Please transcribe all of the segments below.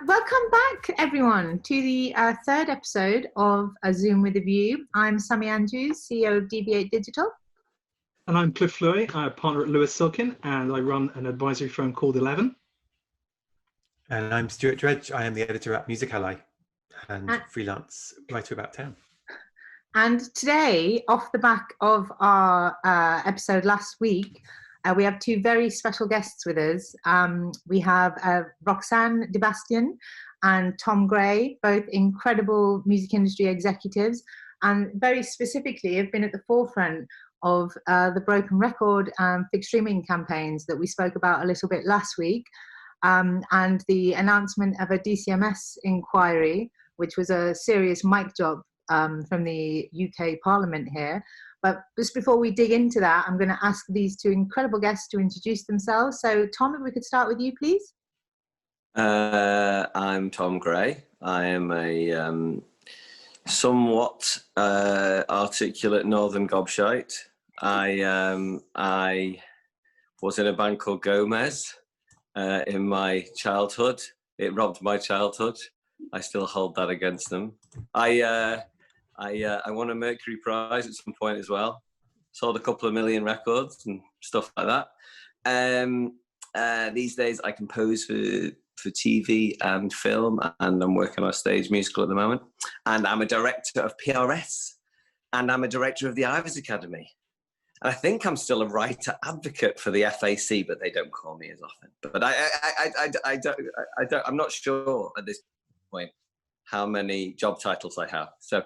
Welcome back, everyone, to the third episode of A Zoom with a View. I'm Sammy Andrews, CEO of DB8 Digital. And I'm Cliff Fleury, a partner at Lewis Silkin, and I run an advisory firm called 11. And I'm Stuart Dredge. I am the editor at Music Ally and freelance writer about town. And today, off the back of our episode last week, we have two very special guests with us. We have Roxanne de Bastion and Tom Gray, both incredible music industry executives, and very specifically have been at the forefront of the broken record fixed streaming campaigns that we spoke about a little bit last week, and the announcement of a DCMS inquiry, which was a serious mic drop from the UK Parliament here. But just before we dig into that, I'm going to ask these two incredible guests to introduce themselves. So, Tom, if we could start with you, please. I'm Tom Gray. I am a somewhat articulate northern gobshite. I was in a band called Gomez in my childhood. It robbed my childhood. I still hold that against them. I won a Mercury Prize at some point as well. Sold a couple of million records and stuff like that. These days I compose for TV and film, and I'm working on a stage musical at the moment. And I'm a director of PRS, and I'm a director of the Ivors Academy. And I think I'm still a writer advocate for the FAC, but they don't call me as often. But I'm not sure at this point how many job titles I have. So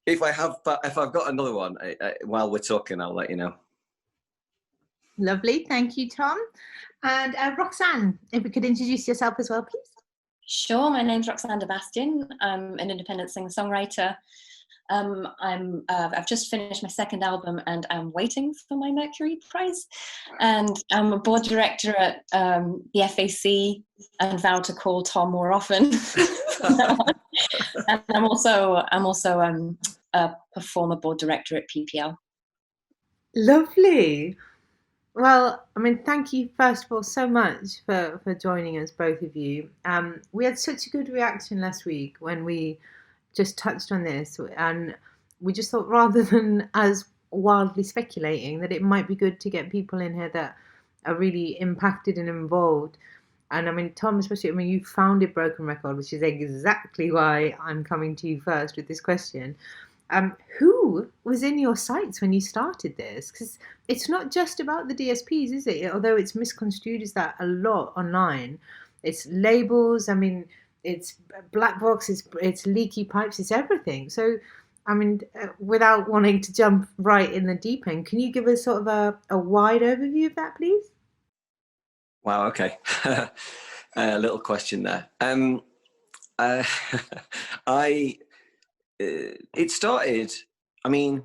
if I've got another one while we're talking, I'll let you know. Lovely, thank you, Tom. And Roxanne, if we could introduce yourself as well, please. Sure, my name's Roxanne de Bastion. I'm an independent singer-songwriter. I've just finished my second album and I'm waiting for my Mercury Prize. And I'm a board director at the FAC and vow to call Tom more often. And I'm also a performer board director at PPL. Lovely. Well, I mean, thank you first of all so much for joining us, both of you. We had such a good reaction last week when we just touched on this, and we just thought, rather than as wildly speculating, that it might be good to get people in here that are really impacted and involved. And I mean, Tom, especially, I mean, you founded Broken Record, which is exactly why I'm coming to you first with this question. Who was in your sights when you started this? Because it's not just about the DSPs, is it? Although it's misconstrued as that a lot online. It's labels, I mean, it's black box, it's leaky pipes, it's everything. So, I mean, without wanting to jump right in the deep end, can you give us sort of a wide overview of that, please? Wow, okay. A little question there. It started, I mean,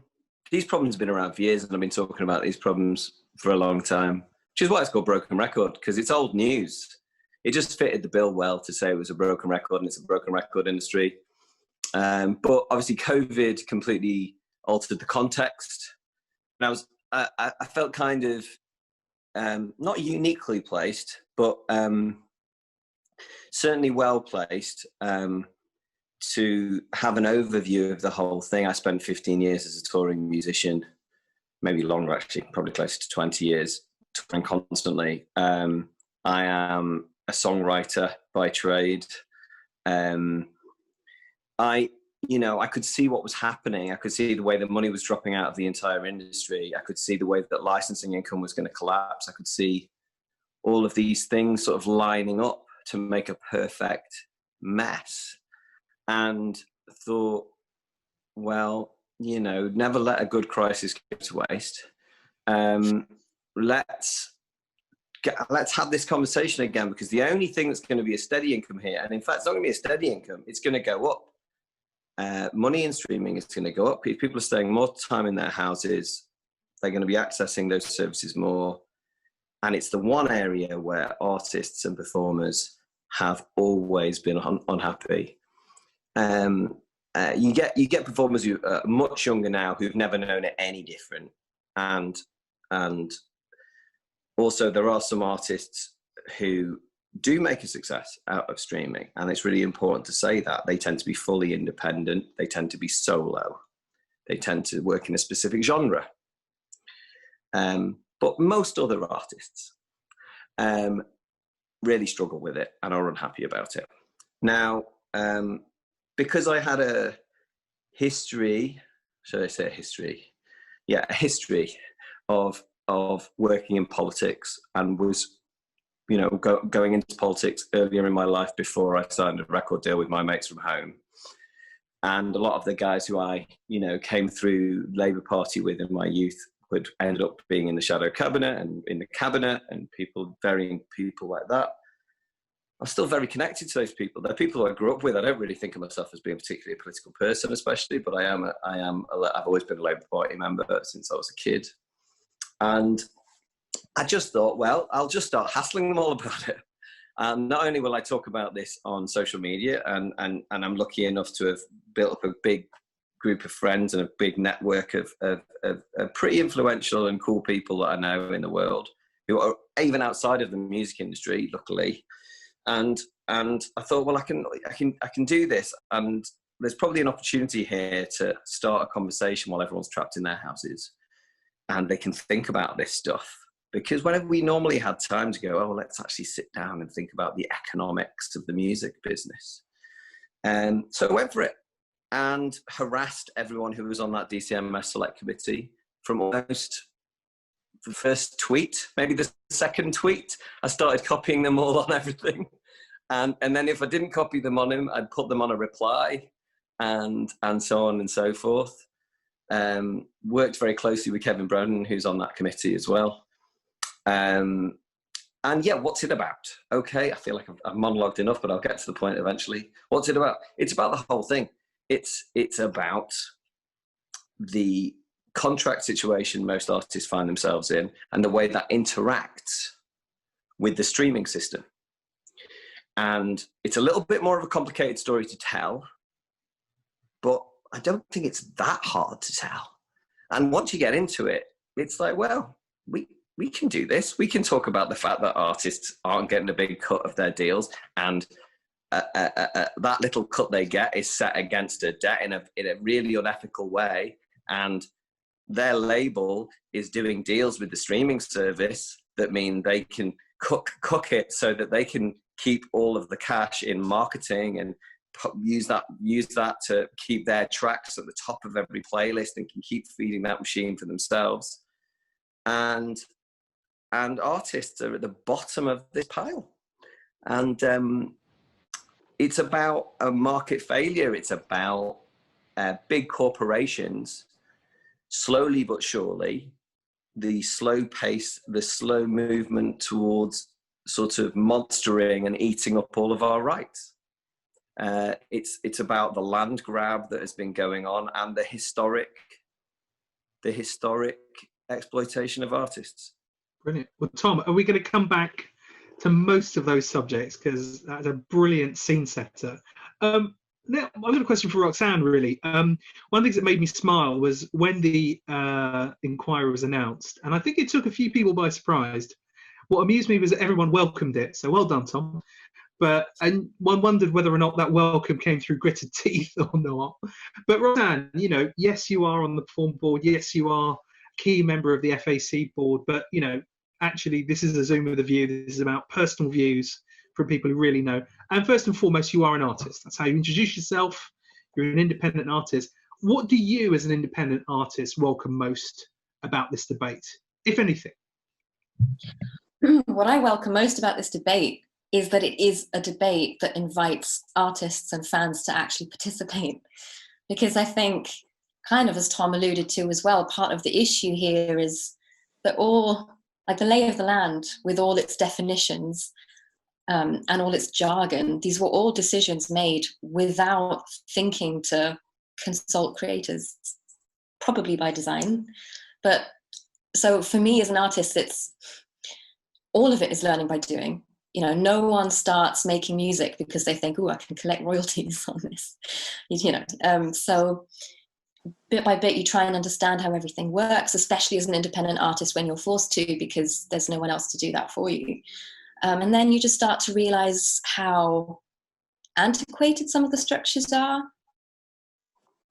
these problems have been around for years, and I've been talking about these problems for a long time, which is why it's called Broken Record, because it's old news. It just fitted the bill well to say it was a broken record and it's a broken record industry. But obviously COVID completely altered the context. And I felt kind of not uniquely placed, but certainly well placed to have an overview of the whole thing. I spent 15 years as a touring musician, maybe longer actually, probably closer to 20 years, touring constantly. I am a songwriter by trade. I could see what was happening. I could see the way the money was dropping out of the entire industry. I could see the way that licensing income was going to collapse. I could see all of these things sort of lining up to make a perfect mess. And thought, well, never let a good crisis go to waste. Let's have this conversation again, because the only thing that's going to be a steady income here, and in fact, it's not going to be a steady income, it's going to go up. Money in streaming is going to go up. If people are staying more time in their houses, they're going to be accessing those services more. And it's the one area where artists and performers have always been unhappy. You get performers who are much younger now who've never known it any different, and also, there are some artists who do make a success out of streaming, and it's really important to say that. They tend to be fully independent, they tend to be solo, they tend to work in a specific genre. But most other artists really struggle with it and are unhappy about it. Now, because I had a history, should I say a history? Yeah, a history of working in politics, and was, you know, going into politics earlier in my life before I signed a record deal with my mates from home. And a lot of the guys who I, you know, came through Labour Party with in my youth would end up being in the shadow cabinet and in the cabinet, and varying people like that. I'm still very connected to those people. They're people who I grew up with. I don't really think of myself as being particularly a political person, especially, but I've always been a Labour Party member since I was a kid. And I just thought, well, I'll just start hassling them all about it. And not only will I talk about this on social media, and I'm lucky enough to have built up a big group of friends and a big network of pretty influential and cool people that I know in the world, who are even outside of the music industry, luckily. And I thought, well, I can do this, and there's probably an opportunity here to start a conversation while everyone's trapped in their houses, and they can think about this stuff. Because whenever we normally had time to go, oh, well, let's actually sit down and think about the economics of the music business. So I went for it and harassed everyone who was on that DCMS select committee from almost the first tweet, maybe the second tweet. I started copying them all on everything. And then if I didn't copy them on him, I'd put them on a reply, and so on and so forth. Worked very closely with Kevin Broden, who's on that committee as well. And yeah, what's it about? Okay, I feel like I've monologued enough, but I'll get to the point eventually. What's it about? It's about the whole thing. It's about the contract situation most artists find themselves in, and the way that interacts with the streaming system. And it's a little bit more of a complicated story to tell, but I don't think it's that hard to tell. And once you get into it, it's like, well, we can do this. We can talk about the fact that artists aren't getting a big cut of their deals, and that little cut they get is set against a debt in a really unethical way, and their label is doing deals with the streaming service that mean they can cook it so that they can keep all of the cash in marketing and use that to keep their tracks at the top of every playlist, and can keep feeding that machine for themselves. And artists are at the bottom of this pile. And it's about a market failure. It's about big corporations, slowly but surely, the slow pace, the slow movement towards sort of monstering and eating up all of our rights. It's about the land grab that has been going on, and the historic exploitation of artists. Brilliant. Well, Tom, are we going to come back to most of those subjects, because that's a brilliant scene setter. Now, I've got a question for Roxanne, really. One of the things that made me smile was when the inquiry was announced, and I think it took a few people by surprise. What amused me was that everyone welcomed it, so well done, Tom. And one wondered whether or not that welcome came through gritted teeth or not. But Roxanne, you know, yes, you are on the Perform board. Yes, you are a key member of the FAC board. But, you know, actually, this is a Zoom with a view. This is about personal views from people who really know. And first and foremost, you are an artist. That's how you introduce yourself. You're an independent artist. What do you, as an independent artist, welcome most about this debate, if anything? What I welcome most about this debate is that it is a debate that invites artists and fans to actually participate. Because I think, kind of as Tom alluded to as well, part of the issue here is that all, like the lay of the land with all its definitions and all its jargon, these were all decisions made without thinking to consult creators, probably by design. But so for me as an artist, it's all of it is learning by doing. You know, no one starts making music because they think, oh, I can collect royalties on this, you know. So bit by bit, you try and understand how everything works, especially as an independent artist when you're forced to, because there's no one else to do that for you. And then you just start to realize how antiquated some of the structures are.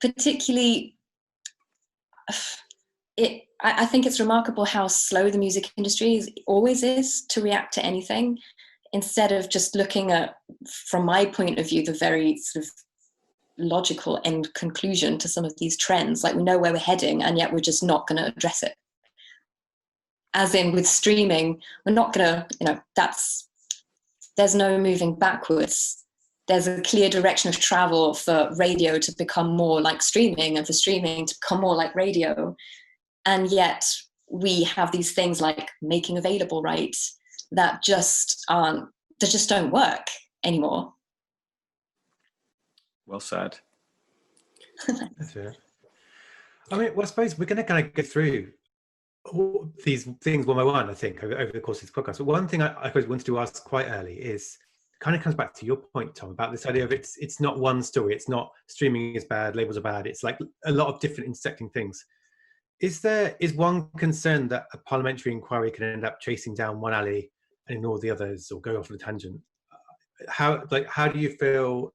Particularly, I think it's remarkable how slow the music industry always is to react to anything, instead of just looking at, from my point of view, the very sort of logical end conclusion to some of these trends. Like, we know where we're heading, and yet we're just not going to address it. As in with streaming, we're not going to, there's no moving backwards. There's a clear direction of travel for radio to become more like streaming, and for streaming to become more like radio. And yet we have these things like making available rights that just don't work anymore. Well said. That's fair. I mean, well, I suppose we're going to kind of go through all these things one by one, I think, over the course of this podcast. But one thing I suppose wanted to ask quite early is, kind of comes back to your point, Tom, about this idea of it's not one story. It's not streaming is bad, labels are bad. It's like a lot of different intersecting things. Is one concern that a parliamentary inquiry can end up chasing down one alley and ignore the others, or go off on a tangent? How do you feel?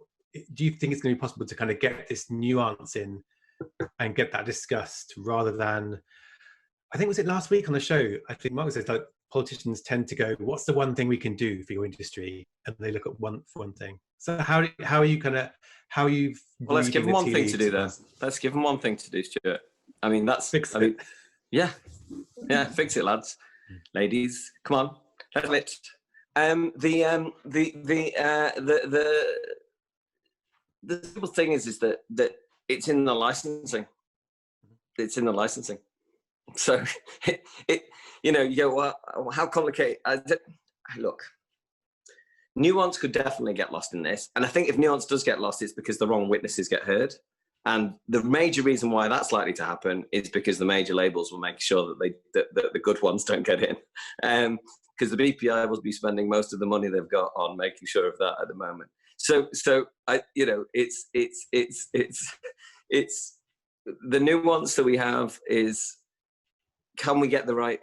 Do you think it's going to be possible to kind of get this nuance in and get that discussed, rather than, I think, was it last week on the show, I think Mark says, like, politicians tend to go, what's the one thing we can do for your industry? And they look at one thing. So how are you well, let's give them one thing to do then. Let's give them one thing to do, Stuart. I mean, fix it. Yeah, fix it, lads, ladies. Come on, let's lit. The simple thing is that it's in the licensing. It's in the licensing. So you go, well, how complicated? Look, nuance could definitely get lost in this, and I think if nuance does get lost, it's because the wrong witnesses get heard. And the major reason why that's likely to happen is because the major labels will make sure that the good ones don't get in, because the BPI will be spending most of the money they've got on making sure of that at the moment. So it's the nuance that we have is, can we get the right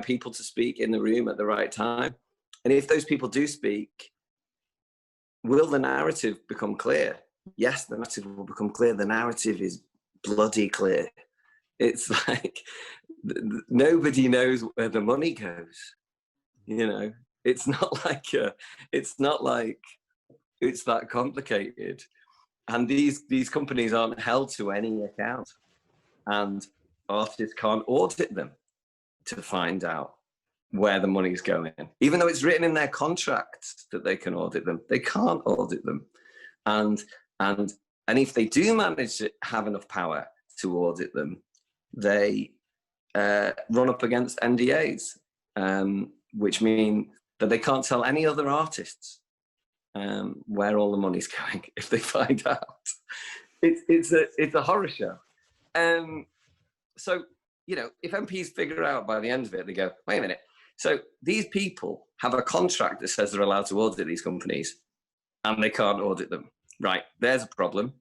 people to speak in the room at the right time? And if those people do speak, will the narrative become clear? Yes, the narrative will become clear. The narrative is bloody clear. It's like nobody knows where the money goes. It's not like it's that complicated. And these companies aren't held to any account, and artists can't audit them to find out where the money's going. Even though it's written in their contracts that they can audit them, they can't audit them. And if they do manage to have enough power to audit them, they run up against NDAs, which mean that they can't tell any other artists where all the money's going if they find out. It's a horror show. So, if MPs figure out by the end of it, they go, wait a minute, so these people have a contract that says they're allowed to audit these companies, and they can't audit them. Right, there's a problem.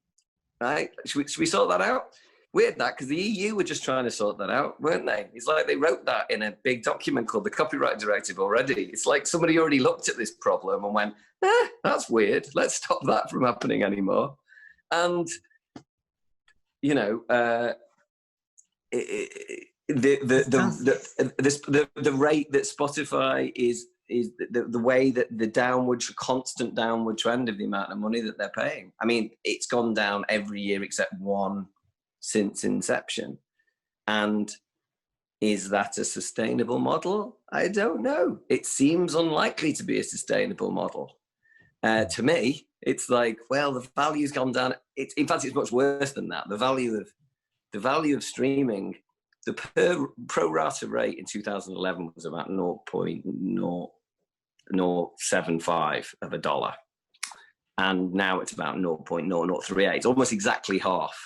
Right, should we sort that out? Weird that, because the EU were just trying to sort that out, weren't they? It's like they wrote that in a big document called the Copyright Directive already. It's like somebody already looked at this problem and went, that's weird. Let's stop that from happening anymore. And, the rate that Spotify is the way that the constant downward trend of the amount of money that they're paying. I mean, it's gone down every year except one since inception. And is that a sustainable model? I don't know. It seems unlikely to be a sustainable model. To me, it's like, well, the value's gone down. In fact, it's much worse than that. The value of streaming, the pro rata rate in 2011 was about 0.0075 of a dollar. And now it's about 0.0038. It's almost exactly half.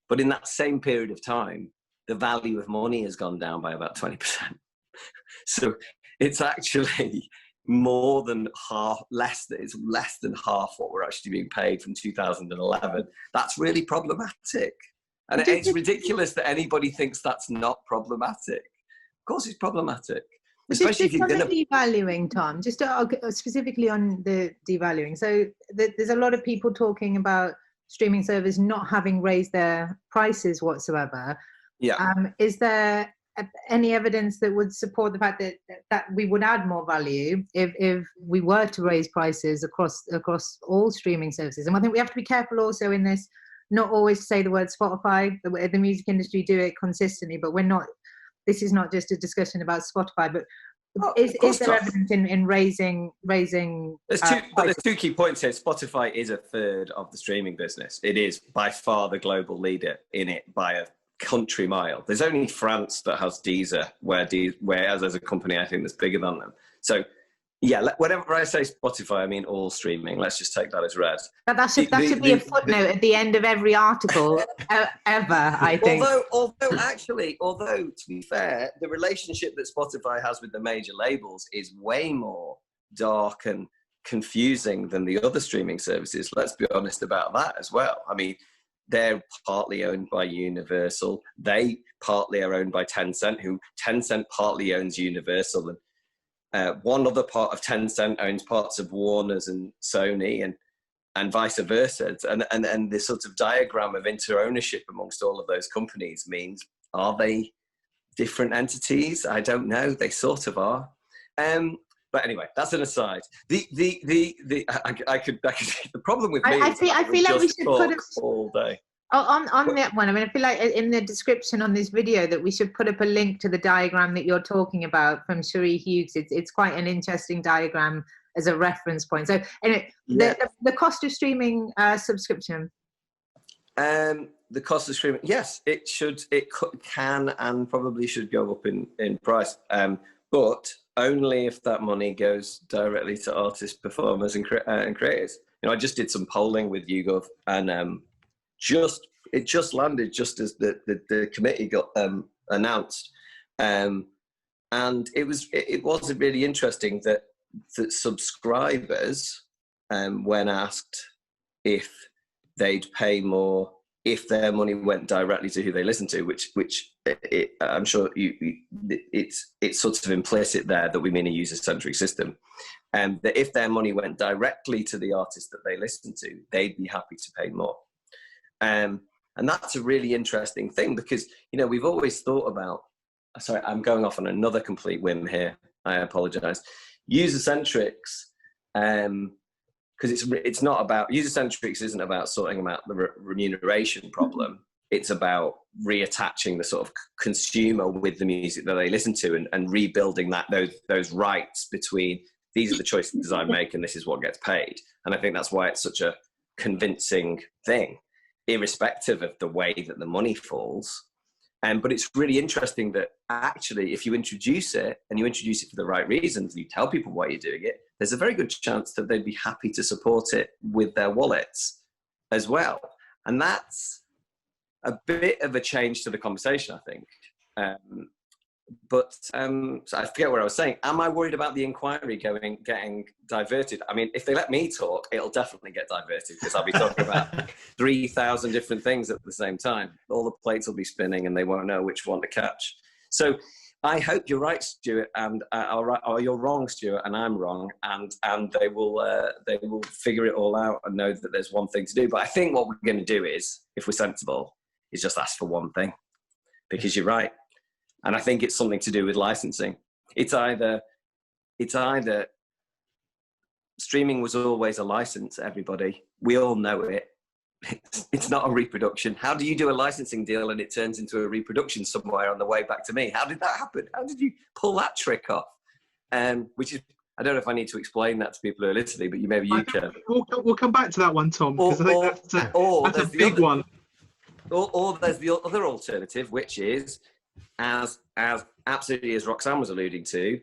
But in that same period of time, the value of money has gone down by about 20%. So it's actually more than half, it's less than half what we're actually being paid from 2011. That's really problematic. And it's ridiculous that anybody thinks that's not problematic. Of course it's problematic. Especially if you're going to devaluing, Tom, just specifically on the devaluing. So there's a lot of people talking about streaming services not having raised their prices whatsoever. Yeah. Is there any evidence that would support the fact that we would add more value if we were to raise prices across all streaming services? And I think we have to be careful also in this, not always to say the word Spotify. The music industry do it consistently, but we're not. This is not just a discussion about Spotify, but is there evidence in raising? There's two key points here. Spotify is a third of the streaming business. It is by far the global leader in it by a country mile. There's only France that has Deezer, whereas as a company, I think that's bigger than them. So, yeah, whenever I say Spotify, I mean all streaming. Let's just take that as read. That should be a footnote at the end of every article ever, I think. Although to be fair, the relationship that Spotify has with the major labels is way more dark and confusing than the other streaming services. Let's be honest about that as well. I mean, they're partly owned by Universal. They partly are owned by Tencent, who Tencent partly owns Universal. And one other part of Tencent owns parts of Warner's and Sony and vice versa. And this sort of diagram of inter-ownership amongst all of those companies means, are they different entities? I don't know. They sort of are. But anyway, that's an aside. The problem with me I feel like we should put it all day. on that one. I mean, I feel like in the description on this video that we should put up a link to the diagram that you're talking about from Cherie Hughes. It's quite an interesting diagram as a reference point. So anyway, the cost of streaming subscription. The cost of streaming, yes, it can and probably should go up in price. But only if that money goes directly to artists, performers, and creators. You know, I just did some polling with YouGov, and it just landed just as the committee got announced, and it was really interesting that subscribers, when asked if they'd pay more if their money went directly to who they listen to, which I'm sure it's sort of implicit there that we mean a user-centric system, and that if their money went directly to the artist that they listen to, they'd be happy to pay more. And that's a really interesting thing because, you know, we've always thought about, sorry, I'm going off on another complete whim here. I apologize. User-centrics, because it's not about, user-centrics isn't about sorting out the remuneration problem. It's about reattaching the sort of consumer with the music that they listen to and rebuilding those rights between these are the choices I make and this is what gets paid. And I think that's why it's such a convincing thing, irrespective of the way that the money falls. But it's really interesting that actually, if you introduce it and you introduce it for the right reasons, you tell people why you're doing it, there's a very good chance that they'd be happy to support it with their wallets as well. And that's a bit of a change to the conversation, I think. So I forget what I was saying. Am I worried about the inquiry getting diverted? I mean, if they let me talk, it'll definitely get diverted because I'll be talking about 3,000 different things at the same time. All the plates will be spinning and they won't know which one to catch. So I hope you're right, Stuart, and or you're wrong, Stuart, and I'm wrong, and they will figure it all out and know that there's one thing to do. But I think what we're going to do is, if we're sensible, is just ask for one thing, because you're right. And I think it's something to do with licensing. It's either streaming was always a license, everybody. We all know it. It's not a reproduction. How do you do a licensing deal and it turns into a reproduction somewhere on the way back to me? How did that happen? How did you pull that trick off? Which is, I don't know if I need to explain that to people who are listening, but maybe you can. We'll come back to that one, Tom, because I think that's a big one. Or there's the other alternative, which is, as absolutely as Roxanne was alluding to,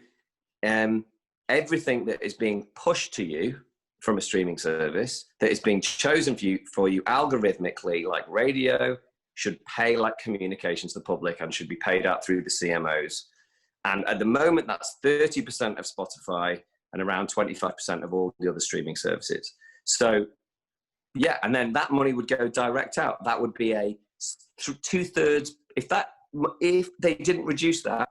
everything that is being pushed to you from a streaming service, that is being chosen for you algorithmically, like radio, should pay like communication to the public and should be paid out through the CMOs. And at the moment, that's 30% of Spotify and around 25% of all the other streaming services. So, yeah, and then that money would go direct out. That would be a 2/3, if they didn't reduce that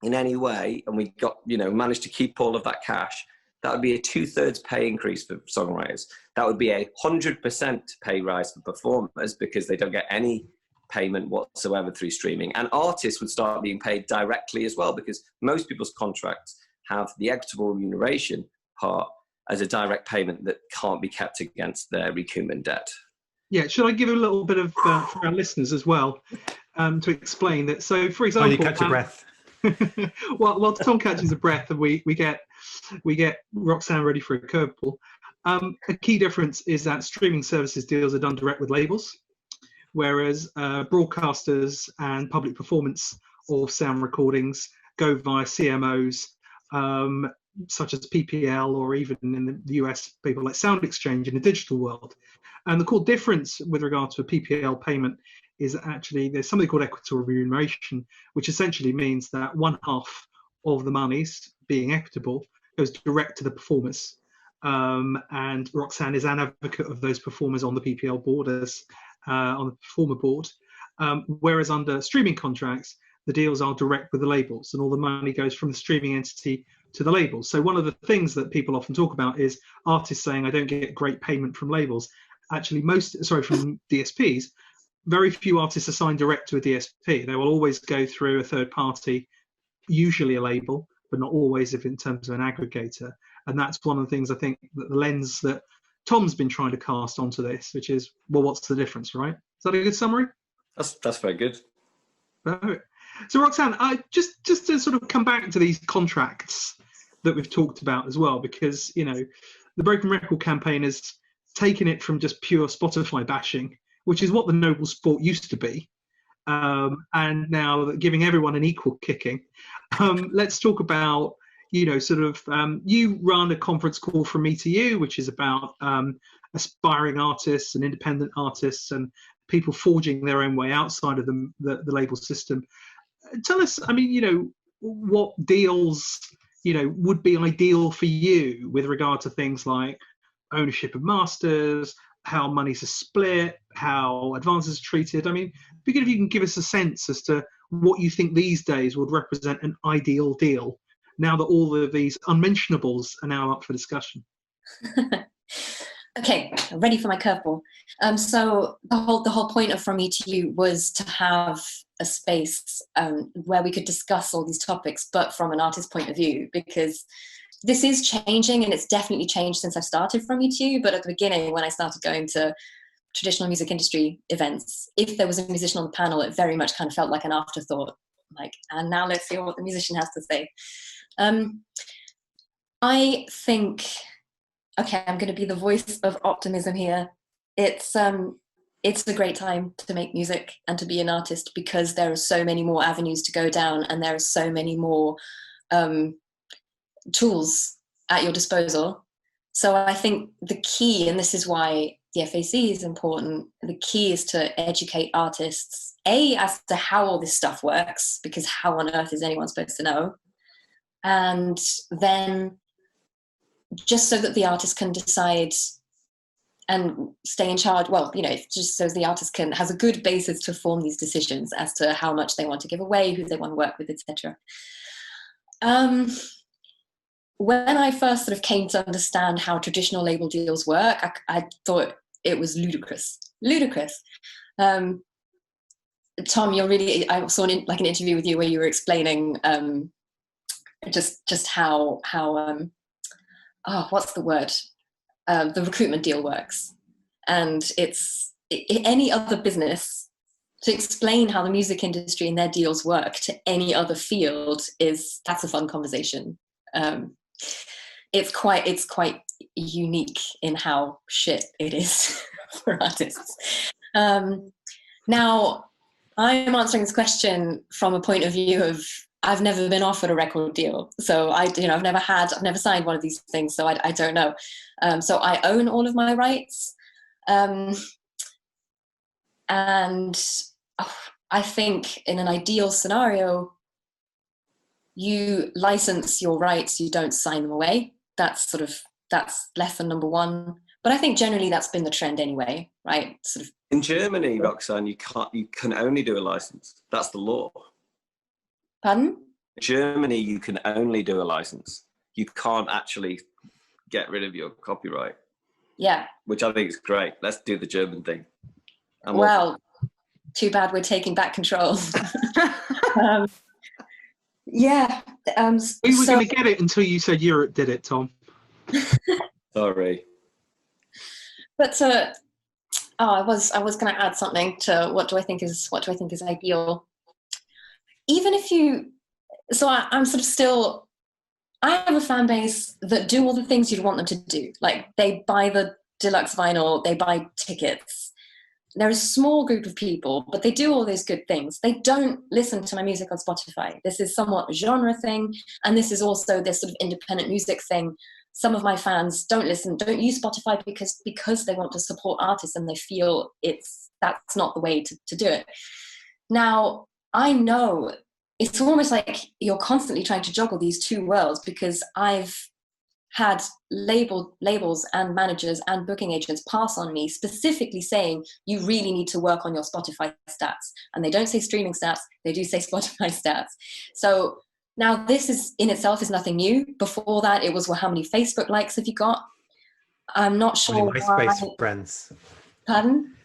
in any way, and we got, managed to keep all of that cash, that would be a 2/3 pay increase for songwriters. That would be a 100% pay rise for performers, because they don't get any payment whatsoever through streaming. And artists would start being paid directly as well, because most people's contracts have the equitable remuneration part as a direct payment that can't be kept against their recoupment debt. Yeah, should I give a little bit of for our listeners as well, to explain that? So, for example, you catch your breath. while Tom catches a breath and we get Roxanne ready for a curveball. A key difference is that streaming services deals are done direct with labels, whereas broadcasters and public performance or sound recordings go via CMOs, such as PPL, or even in the US, people like Sound Exchange in the digital world. And the core difference with regard to a PPL payment is actually there's something called equitable remuneration, which essentially means that one half of the monies, being equitable, goes direct to the performers. And Roxanne is an advocate of those performers on the PPL board, on the performer board. Whereas under streaming contracts, the deals are direct with the labels, and all the money goes from the streaming entity to the labels. So one of the things that people often talk about is artists saying, I don't get great payment from labels. Actually, from DSPs. Very few artists are signed direct to a DSP. They will always go through a third party, usually a label, but not always if in terms of an aggregator. And that's one of the things I think that the lens that Tom's been trying to cast onto this, which is, well, what's the difference, right? Is that a good summary? That's very good. Perfect. So Roxanne, just to sort of come back to these contracts that we've talked about as well, because, the Broken Record campaign has taken it from just pure Spotify bashing, which is what the noble sport used to be, and now giving everyone an equal kicking. Let's talk about, you run a conference call From Me to You, which is about aspiring artists and independent artists and people forging their own way outside of the label system. Tell us, what deals, would be ideal for you with regard to things like ownership of masters, how monies are split, how advances are treated. It'd be good if you can give us a sense as to what you think these days would represent an ideal deal, now that all of these unmentionables are now up for discussion. Okay, I'm ready for my curveball. So the whole point of From Me to You was to have a space where we could discuss all these topics, but from an artist point of view, because this is changing, and it's definitely changed since I've started From Me to You. But at the beginning, when I started going to traditional music industry events, if there was a musician on the panel, it very much kind of felt like an afterthought. Like, and now let's hear what the musician has to say. I think, okay, I'm going to be the voice of optimism here. It's a great time to make music and to be an artist, because there are so many more avenues to go down, and there are so many more tools at your disposal. So I think the key, and this is why the FAC is important, the key is to educate artists, as to how all this stuff works, because how on earth is anyone supposed to know? And then just so that the artist can decide and stay in charge, just so the artist has a good basis to form these decisions as to how much they want to give away, who they want to work with, etc. When I first sort of came to understand how traditional label deals work, I thought it was ludicrous. Tom, I saw an interview with you where you were explaining just how what's the word? The recruitment deal works. And any other business, to explain how the music industry and their deals work to any other field that's a fun conversation. It's quite unique in how shit it is for artists. Now, I'm answering this question from a point of view of I've never been offered a record deal, so I've never signed one of these things, so I don't know. So I own all of my rights, and I think in an ideal scenario, you license your rights, you don't sign them away. That's lesson number one. But I think generally that's been the trend anyway, right? Sort of In Germany, Roxanne, you can only do a license. That's the law. Pardon? In Germany, you can only do a license. You can't actually get rid of your copyright. Yeah. Which I think is great. Let's do the German thing. Well, too bad we're taking back control. Yeah. We were going to get it until you said Europe did it, Tom. Sorry. But I was going to add something to what do I think is ideal. Even if you, I'm sort of still, I have a fan base that do all the things you'd want them to do. Like they buy the deluxe vinyl, they buy tickets. They're a small group of people, but they do all those good things. They don't listen to my music on Spotify. This is somewhat a genre thing, and this is also this sort of independent music thing. Some of my fans don't use Spotify because they want to support artists and they feel that's not the way to do it. Now, I know it's almost like you're constantly trying to juggle these two worlds, because I've had labels and managers and booking agents pass on me specifically saying, you really need to work on your Spotify stats. And they don't say streaming stats, they do say Spotify stats. So now this is in itself is nothing new. Before that, it was, well, how many Facebook likes have you got? I'm not sure. How many MySpace friends? Pardon?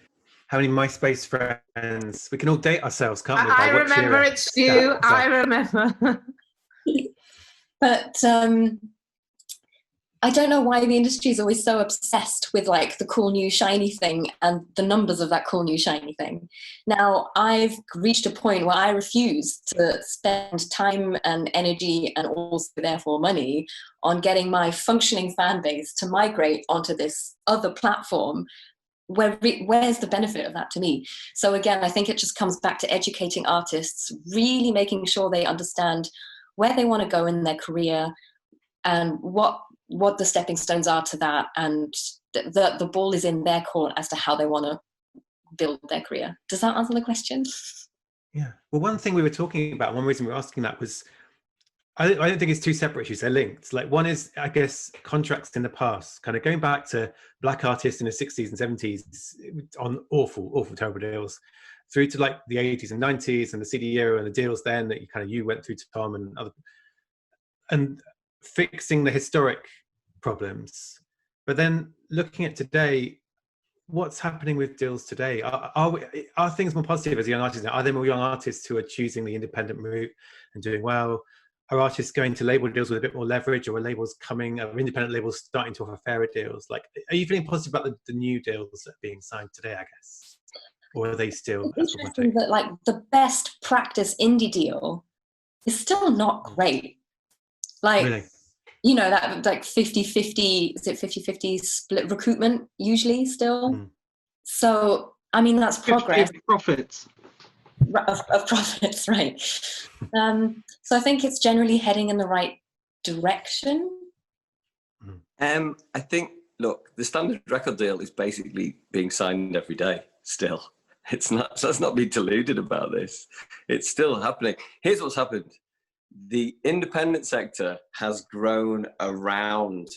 How many MySpace friends? We can all date ourselves, can't we? I remember it, Stu. I remember. But I don't know why the industry is always so obsessed with like the cool new shiny thing and the numbers of that cool new shiny thing. Now, I've reached a point where I refuse to spend time and energy and also therefore money on getting my functioning fan base to migrate onto this other platform. Where's the benefit of that to me? So again, I think it just comes back to educating artists, really making sure they understand where they want to go in their career and what the stepping stones are to that, and the ball is in their court as to how they want to build their career. Does that answer the question? Yeah. Well, one thing we were talking about, one reason we were asking that was, I don't think it's two separate issues, they're linked. Like one is, I guess, contracts in the past, kind of going back to black artists in the 60s and 70s on awful, terrible deals, through to like the 80s and 90s and the CD era and the deals then that you went through to Tom and other, and fixing the historic problems. But then looking at today, what's happening with deals today? Are things more positive as young artists now? Are there more young artists who are choosing the independent route and doing well? Are artists going to label deals with a bit more leverage, or are independent labels starting to offer fairer deals? Like, are you feeling positive about the new deals that are being signed today, I guess? Or are they still? It's interesting that like the best practice indie deal is still not great. Like, really? That like 50-50, is it 50-50 split recoupment usually still? Mm. So, I mean, that's progress. Profits. Of profits, right. So I think it's generally heading in the right direction. I think, look, the standard record deal is basically being signed every day still. Let's not be deluded about this. It's still happening. Here's what's happened. The independent sector has grown around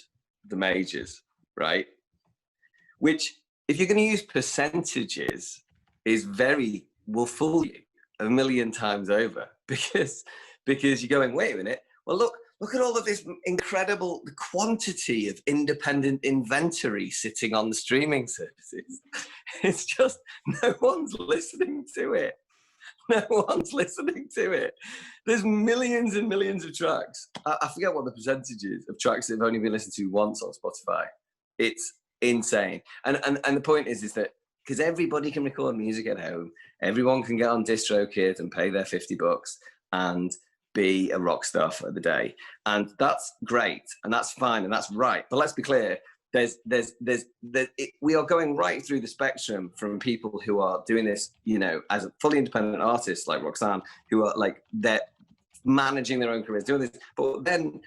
the majors, right? Which, if you're going to use percentages, will fool you a million times over, because you're going, wait a minute, well, look at all of this incredible quantity of independent inventory sitting on the streaming services. It's just, no one's listening to it. No one's listening to it. There's millions and millions of tracks. I forget what the percentage is of tracks that have only been listened to once on Spotify. It's insane. And the point is that because everybody can record music at home, everyone can get on DistroKid and pay their $50 and be a rock star for the day. And that's great, and that's fine, and that's right. But let's be clear, we are going right through the spectrum from people who are doing this, as a fully independent artists like Roxanne, who are like, they're managing their own careers, doing this. But then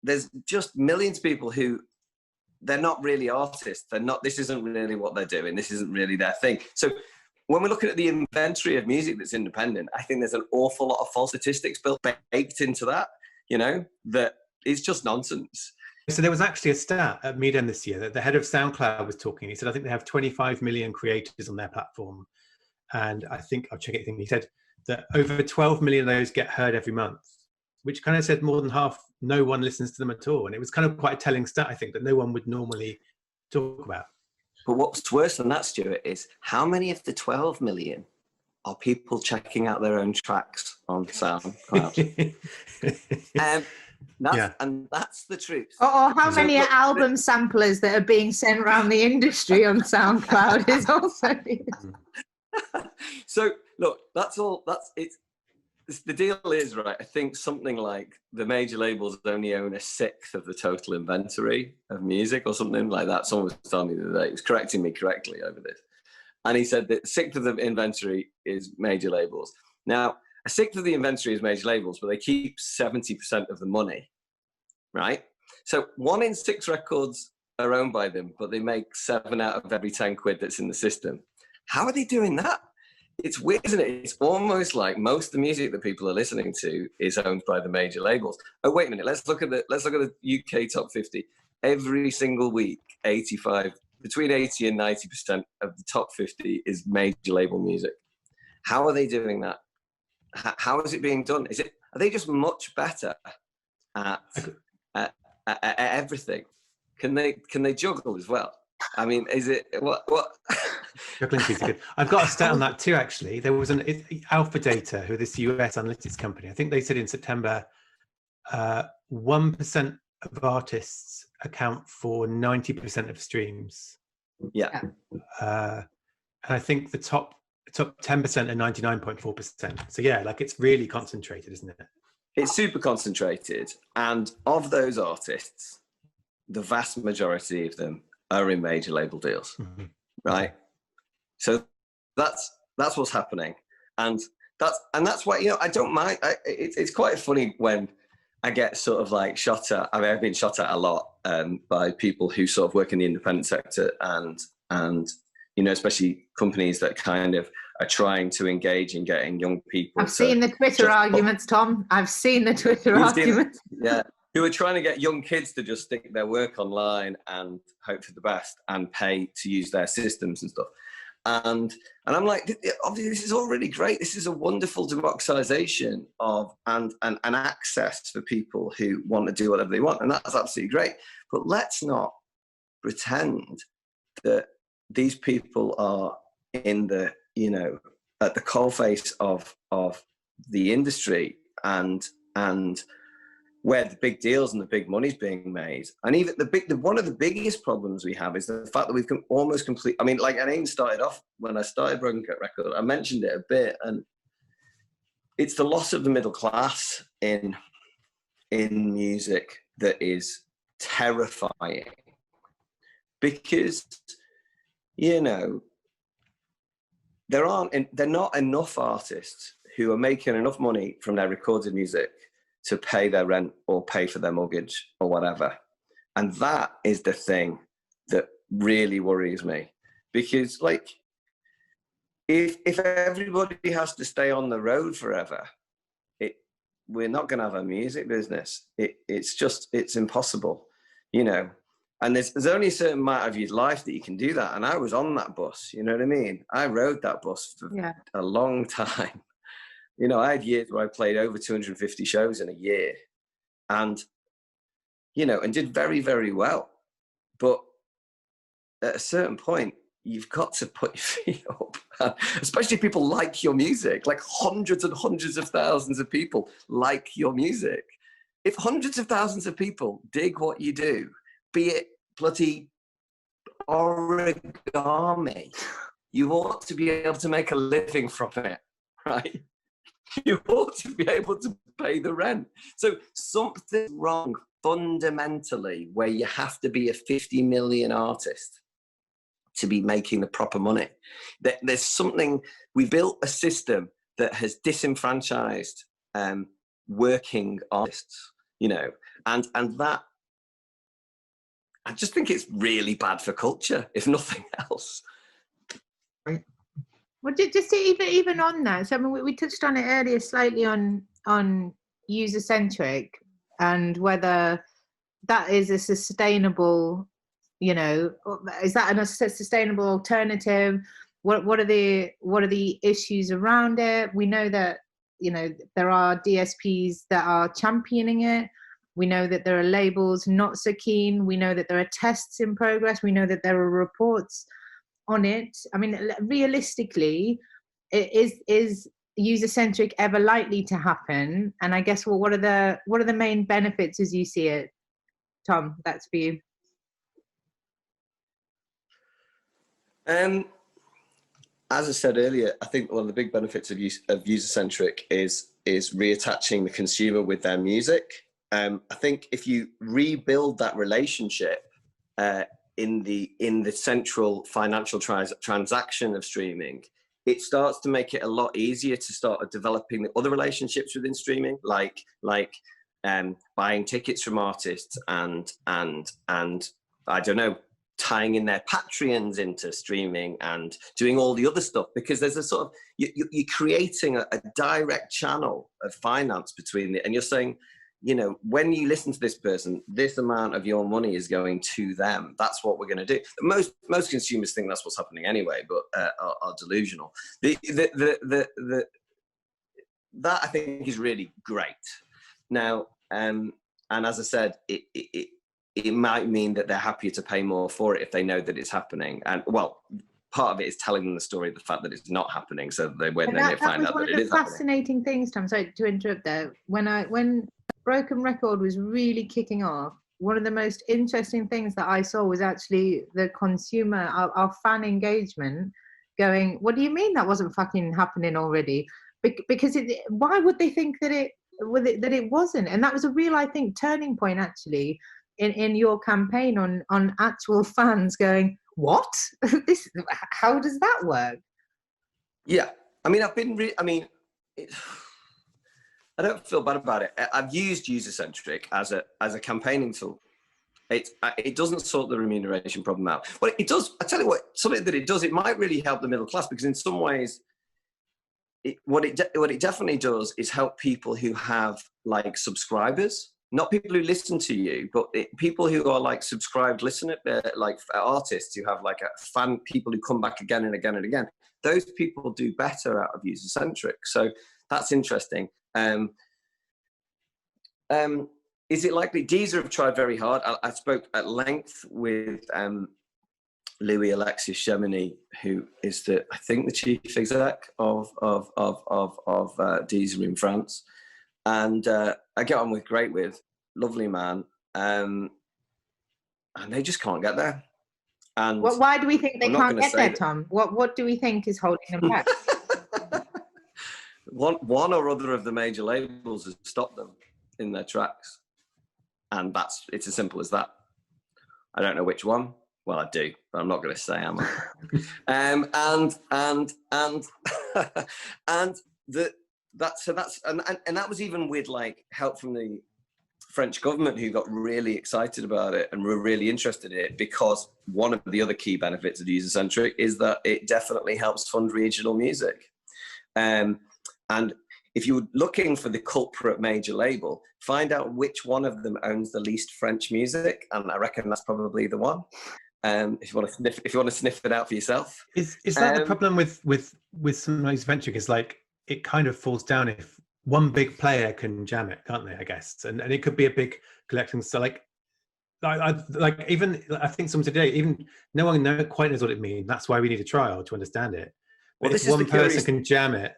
there's just millions of people who, they're not really artists. This isn't really what they're doing. This isn't really their thing. So when we're looking at the inventory of music that's independent, I think there's an awful lot of false statistics baked into that, that is just nonsense. So there was actually a stat at Mead End this year that the head of SoundCloud was talking. He said, I think they have 25 million creators on their platform. And I think, I'll check it, he said that over 12 million of those get heard every month, which kind of said more than half, no one listens to them at all. And it was kind of quite a telling stat, I think, that no one would normally talk about. But what's worse than that, Stuart, is how many of the 12 million are people checking out their own tracks on SoundCloud? And that's the truth. Or how many album samplers that are being sent around the industry on SoundCloud is also. So look, that's all. That's it. The deal is, right, I think something like the major labels only own 1/6 of the total inventory of music or something like that. Someone was telling me the other day, he was correcting me correctly over this. And he said that 1/6 of the inventory is major labels. Now, 1/6 of the inventory is major labels, but they keep 70% of the money, right? So 1 in 6 records are owned by them, but they make 7 out of every 10 quid that's in the system. How are they doing that? It's weird, isn't it? It's almost like most of the music that people are listening to is owned by the major labels. Oh, wait a minute. Let's look at the UK top 50. Every single week, between 80 and 90% of the top 50 is major label music. How are they doing that? How is it being done? Are they just much better at everything? Can they juggle as well? I mean, is it what? Juggling is good. I've got a stat on that too, actually. There was Alpha Data, who are this US analytics company. I think they said in September, 1% of artists account for 90% of streams. Yeah. And I think the top 10% are 99.4%. So yeah, like it's really concentrated, isn't it? It's super concentrated. And of those artists, the vast majority of them are in major label deals, right? So that's what's happening, and that's why, you know, I don't mind. It's quite funny when I get sort of like shot at. I mean, I've been shot at a lot by people who sort of work in the independent sector, and you know, especially companies that kind of are trying to engage in getting young people. I've seen the Twitter arguments, Tom. I've seen the Twitter arguments. Yeah. Who are trying to get young kids to just stick their work online and hope for the best and pay to use their systems and stuff. And I'm like, obviously, this is all really great. This is a wonderful democratization of and access for people who want to do whatever they want. And that's absolutely great. But let's not pretend that these people are in the, you know, at the coalface of the industry and where the big deals and the big money's being made. And even one of the biggest problems we have is the fact that we've almost complete. I mean, like, I even started off when I started Broken Record, I mentioned it a bit, and it's the loss of the middle class in music that is terrifying, because, you know, there are not enough artists who are making enough money from their recorded music to pay their rent or pay for their mortgage or whatever. And that is the thing that really worries me, because, like, if everybody has to stay on the road forever, we're not going to have a music business. It's impossible, you know. And there's only a certain amount of your life that you can do that. And I was on that bus, you know what I mean? I rode that bus for a long time. You know, I had years where I played over 250 shows in a year, and, you know, and did very, very well. But at a certain point, you've got to put your feet up, especially if people like your music, like hundreds and hundreds of thousands of people like your music. If hundreds of thousands of people dig what you do, be it bloody origami, you ought to be able to make a living from it, right? You ought to be able to pay the rent. So something's wrong fundamentally where you have to be a 50 million artist to be making the proper money. There's something, we built a system that has disenfranchised working artists, you know, and that, I just think it's really bad for culture, if nothing else. Right. Well, just even on that, so I mean, we touched on it earlier slightly on user-centric, and whether that is a sustainable, you know, is that a sustainable alternative? What are the issues around it? We know that, you know, there are DSPs that are championing it. We know that there are labels not so keen. We know that there are tests in progress. We know that there are reports on it. I mean, realistically, is user-centric ever likely to happen? And I guess, well, what are the main benefits as you see it? Tom, that's for you. As I said earlier, I think one of the big benefits of user-centric is reattaching the consumer with their music. I think if you rebuild that relationship in the central financial transaction of streaming, it starts to make it a lot easier to start developing the other relationships within streaming, like buying tickets from artists and I don't know, tying in their Patreons into streaming and doing all the other stuff, because there's a sort of, you're creating a direct channel of finance between it, and you're saying, you know, when you listen to this person, this amount of your money is going to them. That's what we're going to do. Most consumers think that's what's happening anyway, but are delusional. That I think is really great. Now, and as I said, it might mean that they're happier to pay more for it if they know that it's happening. And well, part of it is telling them the story of the fact that it's not happening, so they when they find out that it is happening. That was one of the fascinating things, Tom. Sorry to interrupt there. When Broken Record was really kicking off, one of the most interesting things that I saw was actually the consumer, our fan engagement, going, "What do you mean that wasn't fucking happening already?" Because why would they think that it wasn't? And that was a real, I think, turning point actually in your campaign on actual fans going, "What? This? How does that work?" Yeah, I mean, I don't feel bad about it. I've used user-centric as a campaigning tool. It doesn't sort the remuneration problem out. Well, it does. I tell you what, something that it does, it might really help the middle class, because in some ways, what it definitely does is help people who have like subscribers, not people who listen to you, but people who are like subscribed listener, like artists who have like a fan, people who come back again and again and again. Those people do better out of user-centric. So that's interesting. Is it likely? Deezer have tried very hard. I spoke at length with Louis Alexis Gemini, who is I think the chief exec of Deezer in France, and I get on great with, lovely man, and they just can't get there. And well, why do we think they can't get there, Tom? What do we think is holding them back? One or other of the major labels has stopped them in their tracks, and it's as simple as that. I don't know which one. Well, I do, but I'm not going to say, am I? and that was even with like help from the French government, who got really excited about it and were really interested in it, because one of the other key benefits of user-centric is that it definitely helps fund regional music. And if you're looking for the culprit major label, find out which one of them owns the least French music, and I reckon that's probably the one. If you want to sniff it out for yourself. Is that the problem with some user-centric? Is like it kind of falls down if one big player can jam it, can't they? I guess, and it could be a big collection. So like even I think some today, even no one quite knows what it means. That's why we need a trial to understand it. But if one person can jam it,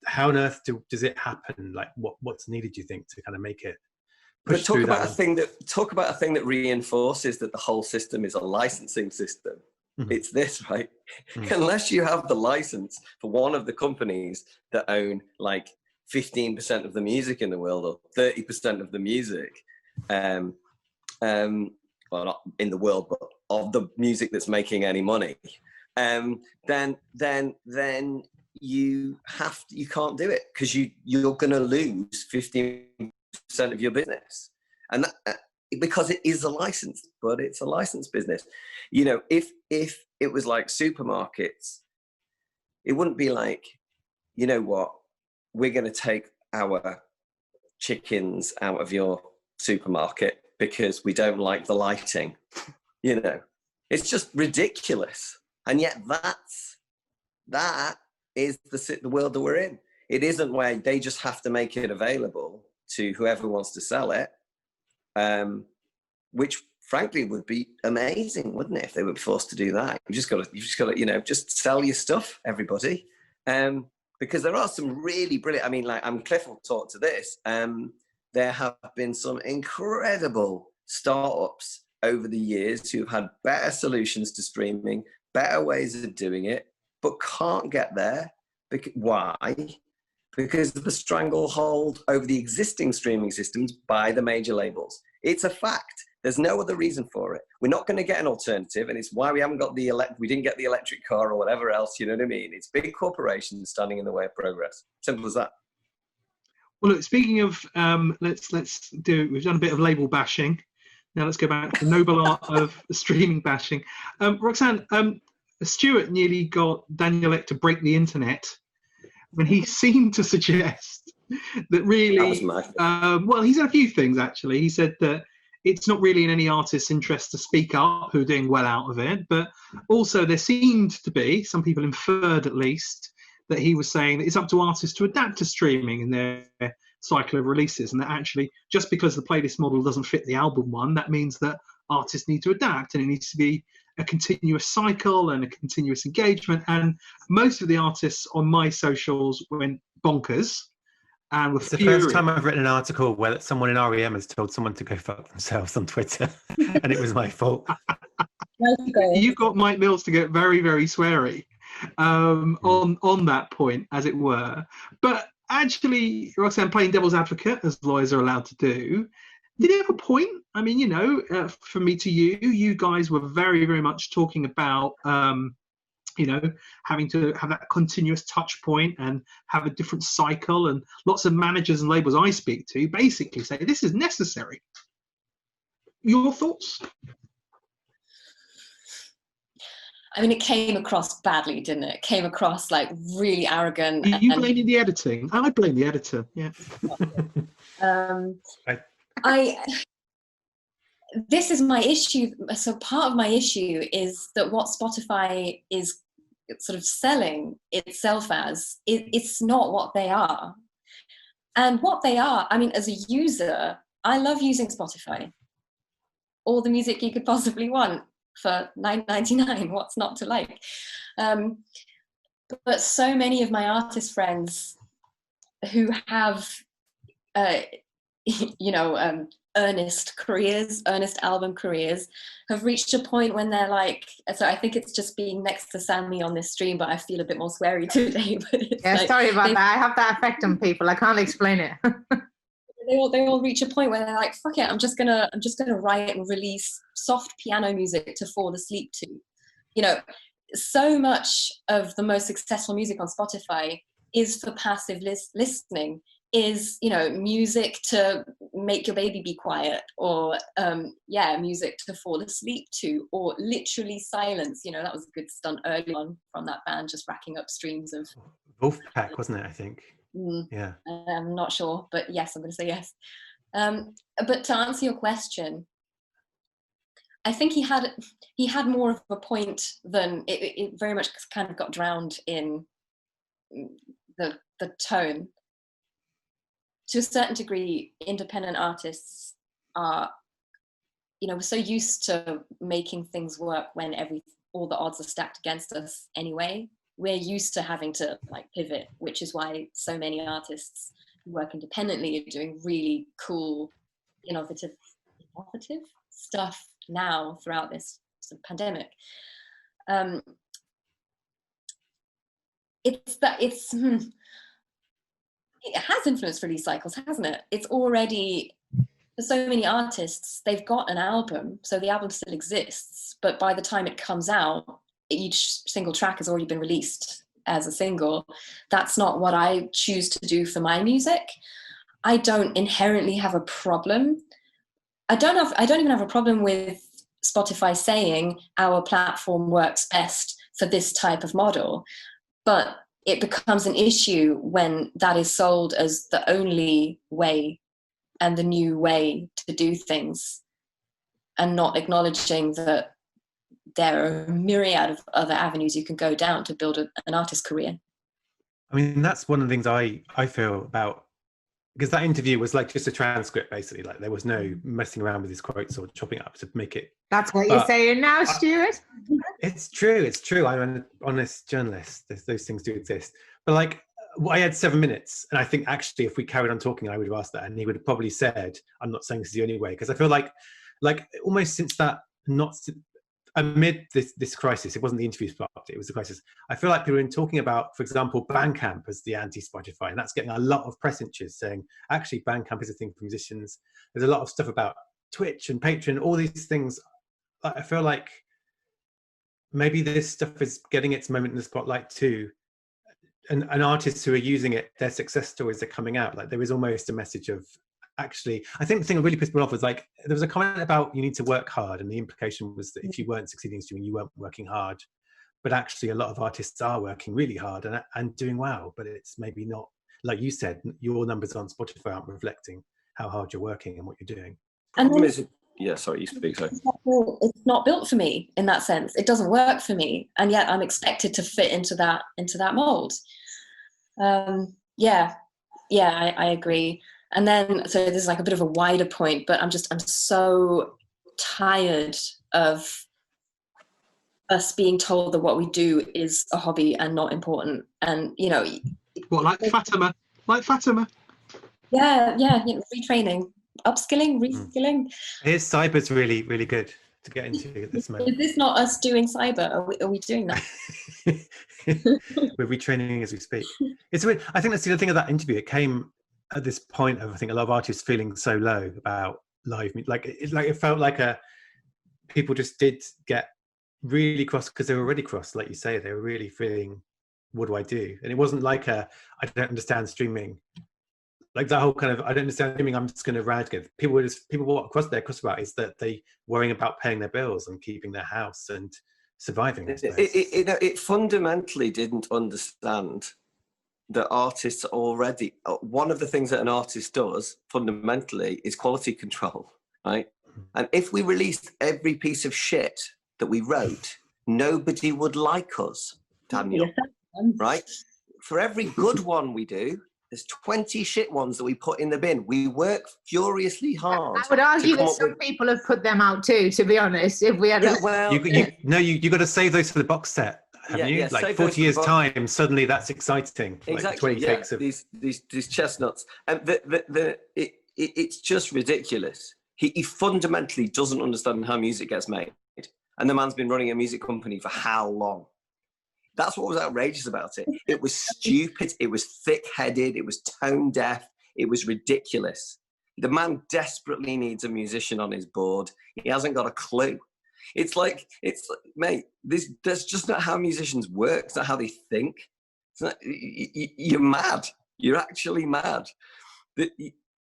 how on earth does it happen? Like what's needed, do you think, to kind of make it push talk through about that? a thing that reinforces that the whole system is a licensing system. Mm-hmm. It's this, right? Mm-hmm. Unless you have the license for one of the companies that own like 15% of the music in the world, or 30% of the music, well, not in the world, but of the music that's making any money, then you can't do it, because you're going to lose 15% of your business, and because it is a license, but it's a licensed business. You know, if it was like supermarkets, it wouldn't be like, you know what, we're going to take our chickens out of your supermarket because we don't like the lighting. You know, it's just ridiculous. And yet that is the world that we're in. It isn't where they just have to make it available to whoever wants to sell it, which frankly would be amazing, wouldn't it, if they were forced to do that? You just got to, just sell your stuff, everybody. Because there are some really brilliant, I mean, like, Cliff will talk to this. There have been some incredible startups over the years who've had better solutions to streaming, better ways of doing it, but can't get there. Why? Because of the stranglehold over the existing streaming systems by the major labels. It's a fact. There's no other reason for it. We're not going to get an alternative, and it's why we haven't got we didn't get the electric car or whatever else, you know what I mean? It's big corporations standing in the way of progress. Simple as that. Well, look, speaking of, we've done a bit of label bashing. Now let's go back to the noble art of streaming bashing. Roxanne, Stuart nearly got Daniel Ek to break the internet when he seemed to suggest that really, well, he said a few things, actually. He said that it's not really in any artist's interest to speak up who are doing well out of it, but also there seemed to be, some people inferred at least, that he was saying that it's up to artists to adapt to streaming in their cycle of releases, and that actually just because the playlist model doesn't fit the album one, that means that artists need to adapt, and it needs to be a continuous cycle and a continuous engagement. And most of the artists on my socials went bonkers. And it's the first time I've written an article where someone in REM has told someone to go fuck themselves on Twitter, and it was my fault. You got Mike Mills to get very, very sweary on that point, as it were. But actually, Roxanne, playing devil's advocate, as lawyers are allowed to do, did he have a point? I mean, from me to you guys were very, very much talking about having to have that continuous touch point and have a different cycle, and lots of managers and labels I speak to basically say this is necessary. Your thoughts? I mean, it came across badly, didn't it? It came across like really arrogant. You blaming the editing? I blame the editor, yeah. This is my issue. So part of my issue is that what Spotify is sort of selling itself as, it's not what they are. And what they are, I mean, as a user, I love using Spotify. All the music you could possibly want for $9.99, what's not to like? But so many of my artist friends who have, earnest album careers, have reached a point when they're like, so I think it's just being next to Sammy on this stream, but I feel a bit more sweary today. But sorry about that. I have that effect on people. I can't explain it. They all reach a point where they're like, fuck it, I'm just gonna write and release soft piano music to fall asleep to. So much of the most successful music on Spotify is for passive listening, is music to make your baby be quiet, or music to fall asleep to, or literally silence. That was a good stunt early on from that band, just racking up streams of Wolfpack, wasn't it? I think. Yeah. I'm not sure, but yes, I'm going to say yes. But to answer your question, I think he had more of a point than it very much kind of got drowned in the tone. To a certain degree, independent artists are, we're so used to making things work when all the odds are stacked against us anyway. We're used to having to pivot, which is why so many artists who work independently are doing really cool, innovative stuff now throughout this sort of pandemic. It has influenced release cycles, hasn't it? It's already, for so many artists, they've got an album, so the album still exists, but by the time it comes out, each single track has already been released as a single. That's not what I choose to do for my music. I don't inherently have a problem. I don't even have a problem with Spotify saying our platform works best for this type of model, but it becomes an issue when that is sold as the only way and the new way to do things. and not acknowledging that there are a myriad of other avenues you can go down to build an artist career. I mean, that's one of the things I feel about, because that interview was like just a transcript, basically. Like there was no messing around with his quotes or chopping it up to make it. That's what you're saying now, Stuart. It's true. I'm an honest journalist. Those things do exist. But like, I had 7 minutes, and I think actually, if we carried on talking, I would have asked that, and he would have probably said, "I'm not saying this is the only way," because I feel like almost since that, amid this crisis, it wasn't the interviews part, it was the crisis. I feel like people have been talking about, for example, Bandcamp as the anti-Spotify, and that's getting a lot of press inches saying, actually, Bandcamp is a thing for musicians. There's a lot of stuff about Twitch and Patreon, all these things. I feel like maybe this stuff is getting its moment in the spotlight too. And artists who are using it, their success stories are coming out. Like there is almost a message of, actually, I think the thing that really pissed me off was like, there was a comment about you need to work hard, and the implication was that if you weren't succeeding in streaming, you weren't working hard. But actually, a lot of artists are working really hard and doing well, but it's maybe not, like you said, your numbers on Spotify aren't reflecting how hard you're working and what you're doing. And then, sorry, you speak. Sorry. It's not built for me in that sense. It doesn't work for me, and yet I'm expected to fit into that mold. I agree. And then, so this is like a bit of a wider point, but I'm so tired of us being told that what we do is a hobby and not important. And like Fatima, Yeah, retraining, upskilling, reskilling. Here's cyber's really, really good to get into at this moment. Is this not us doing cyber? Are we doing that? We're retraining as we speak. It's weird. I think that's the other thing of that interview. It came at this point of, I think, a lot of artists feeling so low about live music. It felt like people just did get really cross because they were already cross, like you say. They were really feeling, what do I do? And it wasn't like I don't understand streaming. Like that whole kind of, I don't understand streaming, I'm just going to rant. People what they're cross about is that they worrying about paying their bills and keeping their house and surviving. It fundamentally didn't understand that artists already, one of the things that an artist does fundamentally is quality control, right? And if we released every piece of shit that we wrote, nobody would like us, Daniel, right? For every good one we do, there's 20 shit ones that we put in the bin. We work furiously hard. I would argue that some people have put them out too, to be honest. If we had you got to save those for the box set. Haven't you? Like 40 years time, suddenly that's exciting. Exactly. Like 20 takes of these chestnuts, and it's just ridiculous. He fundamentally doesn't understand how music gets made, and the man's been running a music company for how long? That's what was outrageous about it. It was stupid. It was thick-headed. It was tone-deaf. It was ridiculous. The man desperately needs a musician on his board. He hasn't got a clue. It's like, mate, that's just not how musicians work. It's not how they think. It's not, you're mad. You're actually mad.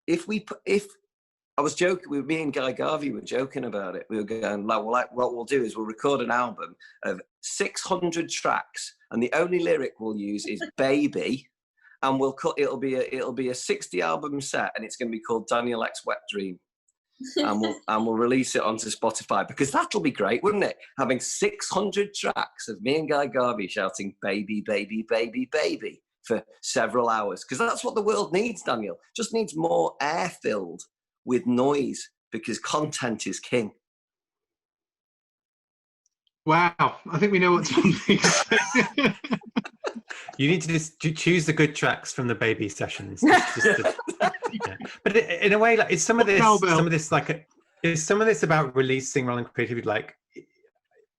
If I was joking with me and Guy Garvey were joking about it. We were going, what we'll do is we'll record an album of 600 tracks, and the only lyric we'll use is "baby," and it'll be a 60 album set, and it's going to be called Daniel X Wet Dream, and we'll release it onto Spotify, because that'll be great, wouldn't it? Having 600 tracks of me and Guy Garvey shouting "baby, baby, baby, baby" for several hours, because that's what the world needs, Daniel. Just needs more air filled with noise, because content is king. Wow, I think we know what Tom thinks. You need to just choose the good tracks from the baby sessions. But in a way, like it's some of this about releasing rather than creativity. Like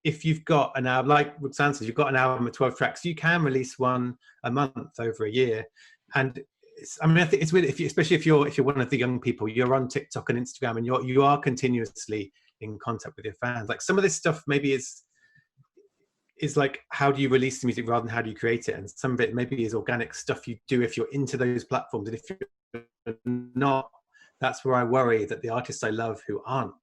if you've got an album, like Roxanne says, you've got an album of 12 tracks, you can release one a month over a year. And I think it's weird, especially if you're one of the young people, you're on TikTok and Instagram, and you are continuously in contact with your fans. Like some of this stuff maybe is like, how do you release the music rather than how do you create it? And some of it maybe is organic stuff you do if you're into those platforms. And if you're not, that's where I worry that the artists I love who aren't,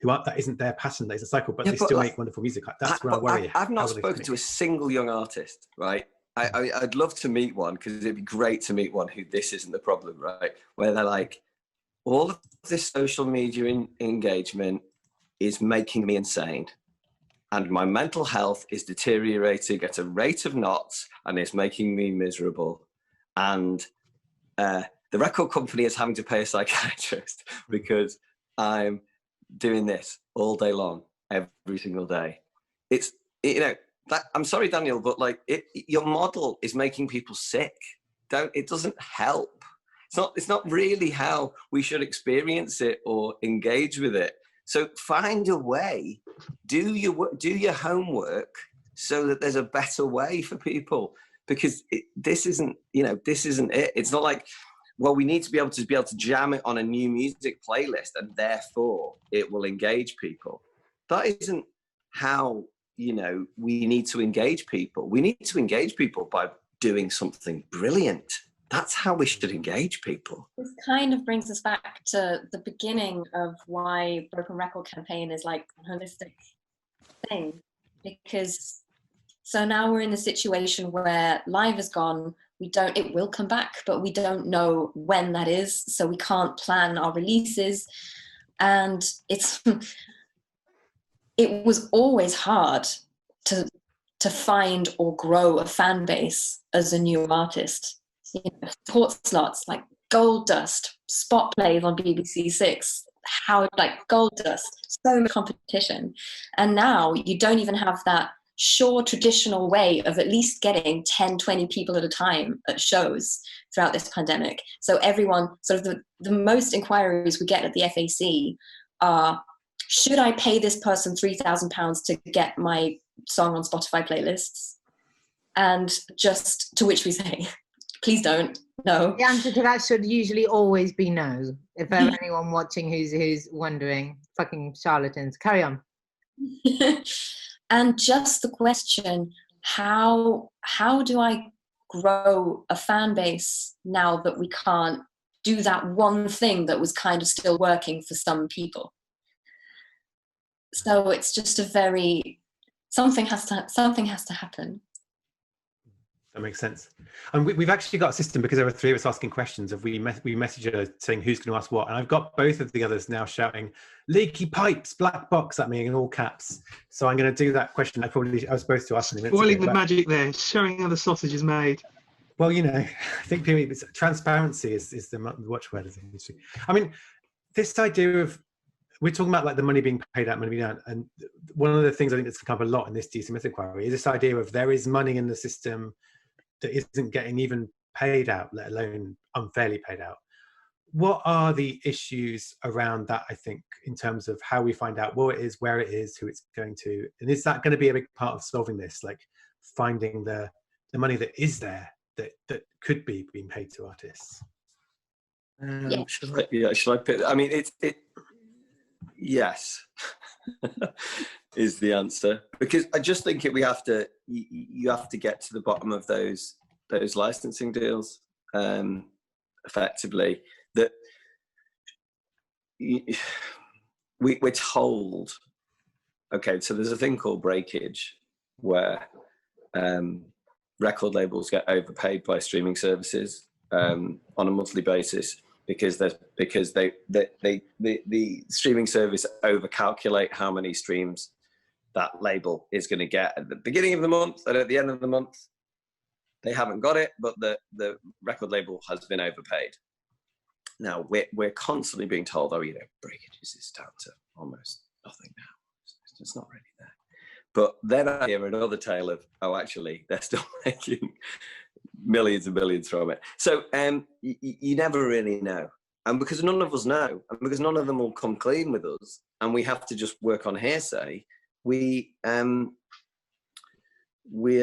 that isn't their passion, that is a cycle, but they still make wonderful music. That's where I worry. I've not spoken to a single young artist, right? I'd love to meet one, because it'd be great to meet one who this isn't the problem, right? Where they're like, all of this social media engagement, is making me insane. And my mental health is deteriorating at a rate of knots, and it's making me miserable. And the record company is having to pay a psychiatrist because I'm doing this all day long, every single day. It's, you know, that, I'm sorry, Daniel, but like your model is making people sick. It doesn't help. It's not really how we should experience it or engage with it. So find a way, do your homework so that there's a better way for people, because this isn't it. It's not like, well, we need to be able to jam it on a new music playlist and therefore it will engage people. That isn't how, you know, we need to engage people. We need to engage people by doing something brilliant. That's how we should engage people. This kind of brings us back to the beginning of why Broken Record Campaign is like a holistic thing. Because so now we're in the situation where live is gone. It will come back, but we don't know when that is. So we can't plan our releases. And it was always hard to find or grow a fan base as a new artist. You know, support slots like Gold Dust, spot plays on BBC Six, Gold Dust, so much competition. And now you don't even have that sure traditional way of at least getting 10, 20 people at a time at shows throughout this pandemic. So everyone, sort of the most inquiries we get at the FAC are, should I pay this person £3,000 to get my song on Spotify playlists? And just to which we say, please don't. No. The answer to that should usually always be no. If there's anyone watching who's wondering, fucking charlatans. Carry on. And just the question, how do I grow a fan base now that we can't do that one thing that was kind of still working for some people? So it's just something has to happen. That makes sense. And we've actually got a system, because there are three of us asking questions, of we message her saying who's going to ask what, and I've got both of the others now shouting leaky pipes, black box at me in all caps. So I'm going to do that question I was supposed to ask. Spoiling the magic there, showing how the sausage is made. Well, you know, I think transparency is the watchword of the industry. I mean, this idea of, we're talking about like the money being paid out, money being out, and one of the things I think that's come up a lot in this DC Smith inquiry is this idea of there is money in the system that isn't getting even paid out, let alone unfairly paid out. What are the issues around that, I think, in terms of how we find out what it is, where it is, who it's going to, and is that going to be a big part of solving this, like finding the money that is there that could be being paid to artists? Should I pick? I mean, yes, is the answer, because I just think you have to get to the bottom of those licensing deals, effectively. That we're told, okay, so there's a thing called breakage where record labels get overpaid by streaming services on a monthly basis, because the streaming service overcalculate how many streams that label is going to get at the beginning of the month, and at the end of the month they haven't got it, but the record label has been overpaid. Now we're constantly being told, oh, you know, breakages is down to almost nothing now. It's not really there. But then I hear another tale of, oh, actually they're still making millions and millions from it. So you never really know. And because none of us know, and because none of them will come clean with us, and we have to just work on hearsay, we're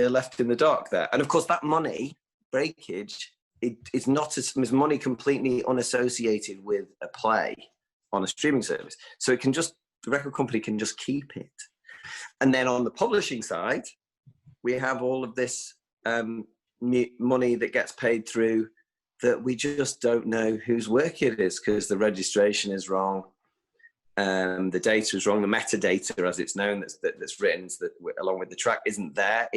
left in the dark there. And of course that money, breakage, it's not as money completely unassociated with a play on a streaming service. So the record company can just keep it. And then on the publishing side, we have all of this money that gets paid through that we just don't know whose work it is, because the registration is wrong, the data is wrong, the metadata, as it's known, that's written along with the track, isn't there.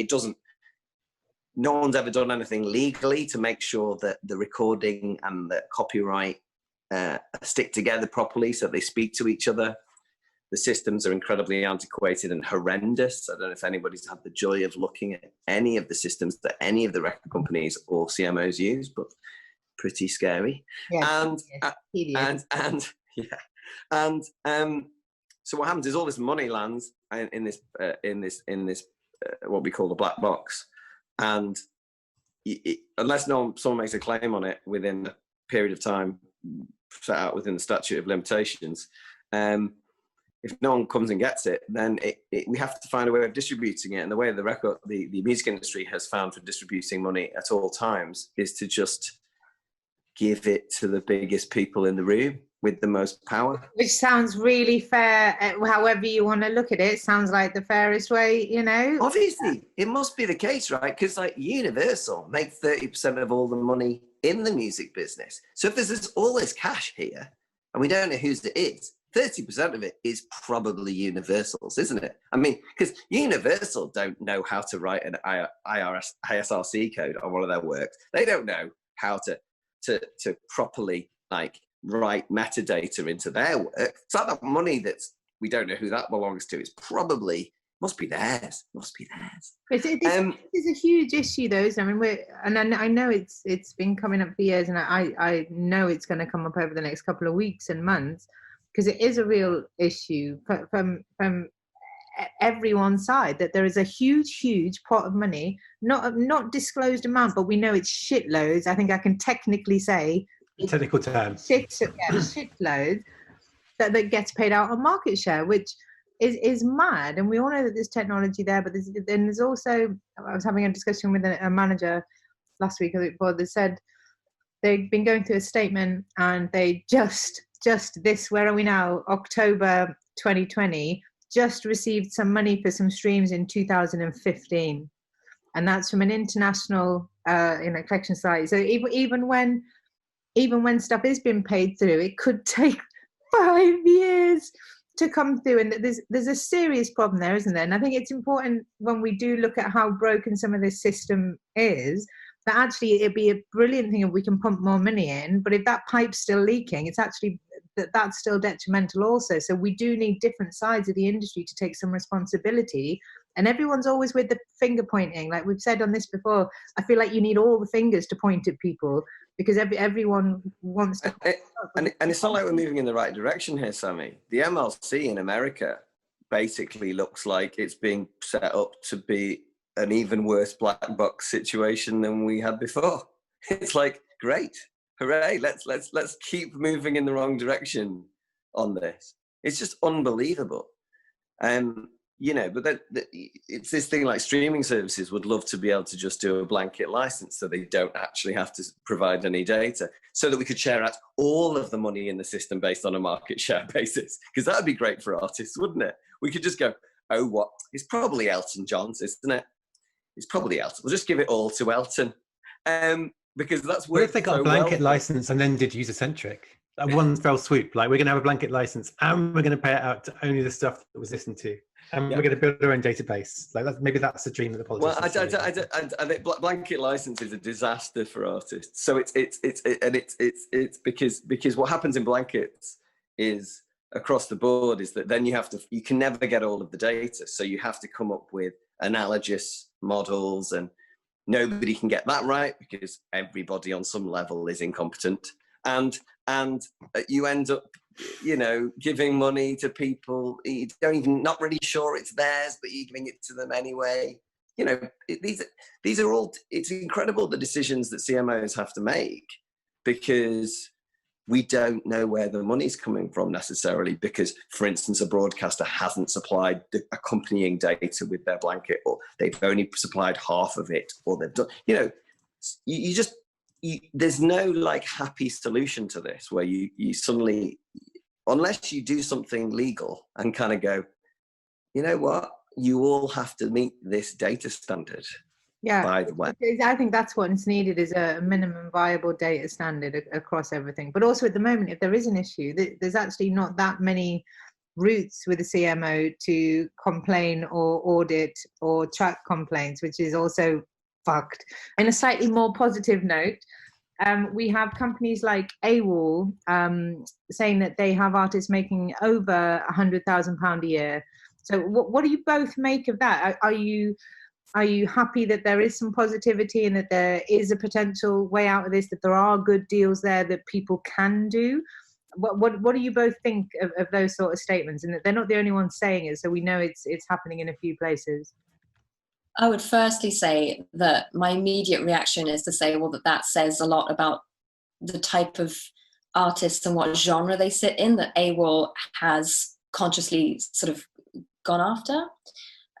No one's ever done anything legally to make sure that the recording and the copyright stick together properly so they speak to each other. The systems are incredibly antiquated and horrendous. I don't know if anybody's had the joy of looking at any of the systems that any of the record companies or CMOs use, but pretty scary. Yeah, So what happens is all this money lands in this what we call the black box, and unless someone makes a claim on it within a period of time set out within the statute of limitations, if no one comes and gets it, then we have to find a way of distributing it. And the way the music industry has found for distributing money at all times is to just give it to the biggest people in the room with the most power. Which sounds really fair, however you want to look at it. Sounds like the fairest way, you know. Obviously, it must be the case, right? Because like Universal make 30% of all the money in the music business. So if there's all this cash here, and we don't know whose it is, 30% of it is probably Universal's, isn't it? I mean, because Universal don't know how to write an ISRC code on one of their works. They don't know how to properly like write metadata into their work. So that money we don't know who that belongs to is probably must be theirs. This is a huge issue, though. I mean, I know it's been coming up for years, and I know it's going to come up over the next couple of weeks and months, because it is a real issue from everyone's side, that there is a huge pot of money, not disclosed amount, but we know it's shitloads. I think I can technically say technical terms, shitloads that gets paid out on market share, which is mad. And we all know that there's technology there, but there's also, I was having a discussion with a manager last week or the week before that said they've been going through a statement, and they just this, where are we now, October 2020, just received some money for some streams in 2015, and that's from an international collection society. So even when stuff is being paid through, it could take 5 years to come through, and there's a serious problem there, isn't there? And I think it's important, when we do look at how broken some of this system is, that actually it'd be a brilliant thing if we can pump more money in, but if that pipe's still leaking, it's actually that's still detrimental also. So we do need different sides of the industry to take some responsibility, and everyone's always with the finger pointing. Like we've said on this before, I feel like you need all the fingers to point at people, because everyone wants to. And it's not like we're moving in the right direction here, Sammy. The MLC in America basically looks like it's being set up to be an even worse black box situation than we had before. It's like, great, hooray, let's keep moving in the wrong direction on this. It's just unbelievable. But it's this thing like streaming services would love to be able to just do a blanket license, so they don't actually have to provide any data, so that we could share out all of the money in the system based on a market share basis, because that would be great for artists, wouldn't it? We could just go, oh, what? It's probably Elton John's, isn't it? It's probably Elton. We'll just give it all to Elton. Because that's what if they got a blanket license and then did user-centric? Like one fell swoop, like we're going to have a blanket license and we're going to pay it out to only the stuff that was listened to. And we're going to build our own database. Like maybe that's the dream that the politicians. Well, I think blanket license is a disaster for artists. So it's because what happens in blankets is across the board is that then you can never get all of the data. So you have to come up with analogous models, and nobody can get that right because everybody on some level is incompetent. And you end up, giving money to people you don't even, not really sure it's theirs, but you're giving it to them anyway. These are all, it's incredible the decisions that CMOs have to make, because we don't know where the money's coming from necessarily, because, for instance, a broadcaster hasn't supplied the accompanying data with their blanket, or they've only supplied half of it, or they've done, there's no like happy solution to this, where you suddenly, unless you do something legal and kind of go, you know what, you all have to meet this data standard. Yeah, by the way, I think that's what's needed, is a minimum viable data standard across everything. But also at the moment, if there is an issue, there's actually not that many routes with the CMO to complain or audit or track complaints, which is also fucked. In a slightly more positive note, we have companies like AWOL saying that they have artists making over £100,000 a year. So what do you both make of that? Are you happy that there is some positivity and that there is a potential way out of this, that there are good deals there that people can do? What do you both think of those sort of statements, and that they're not the only ones saying it, so we know it's happening in a few places? I would firstly say that my immediate reaction is to say, well, that says a lot about the type of artists and what genre they sit in, that AWOL has consciously sort of gone after,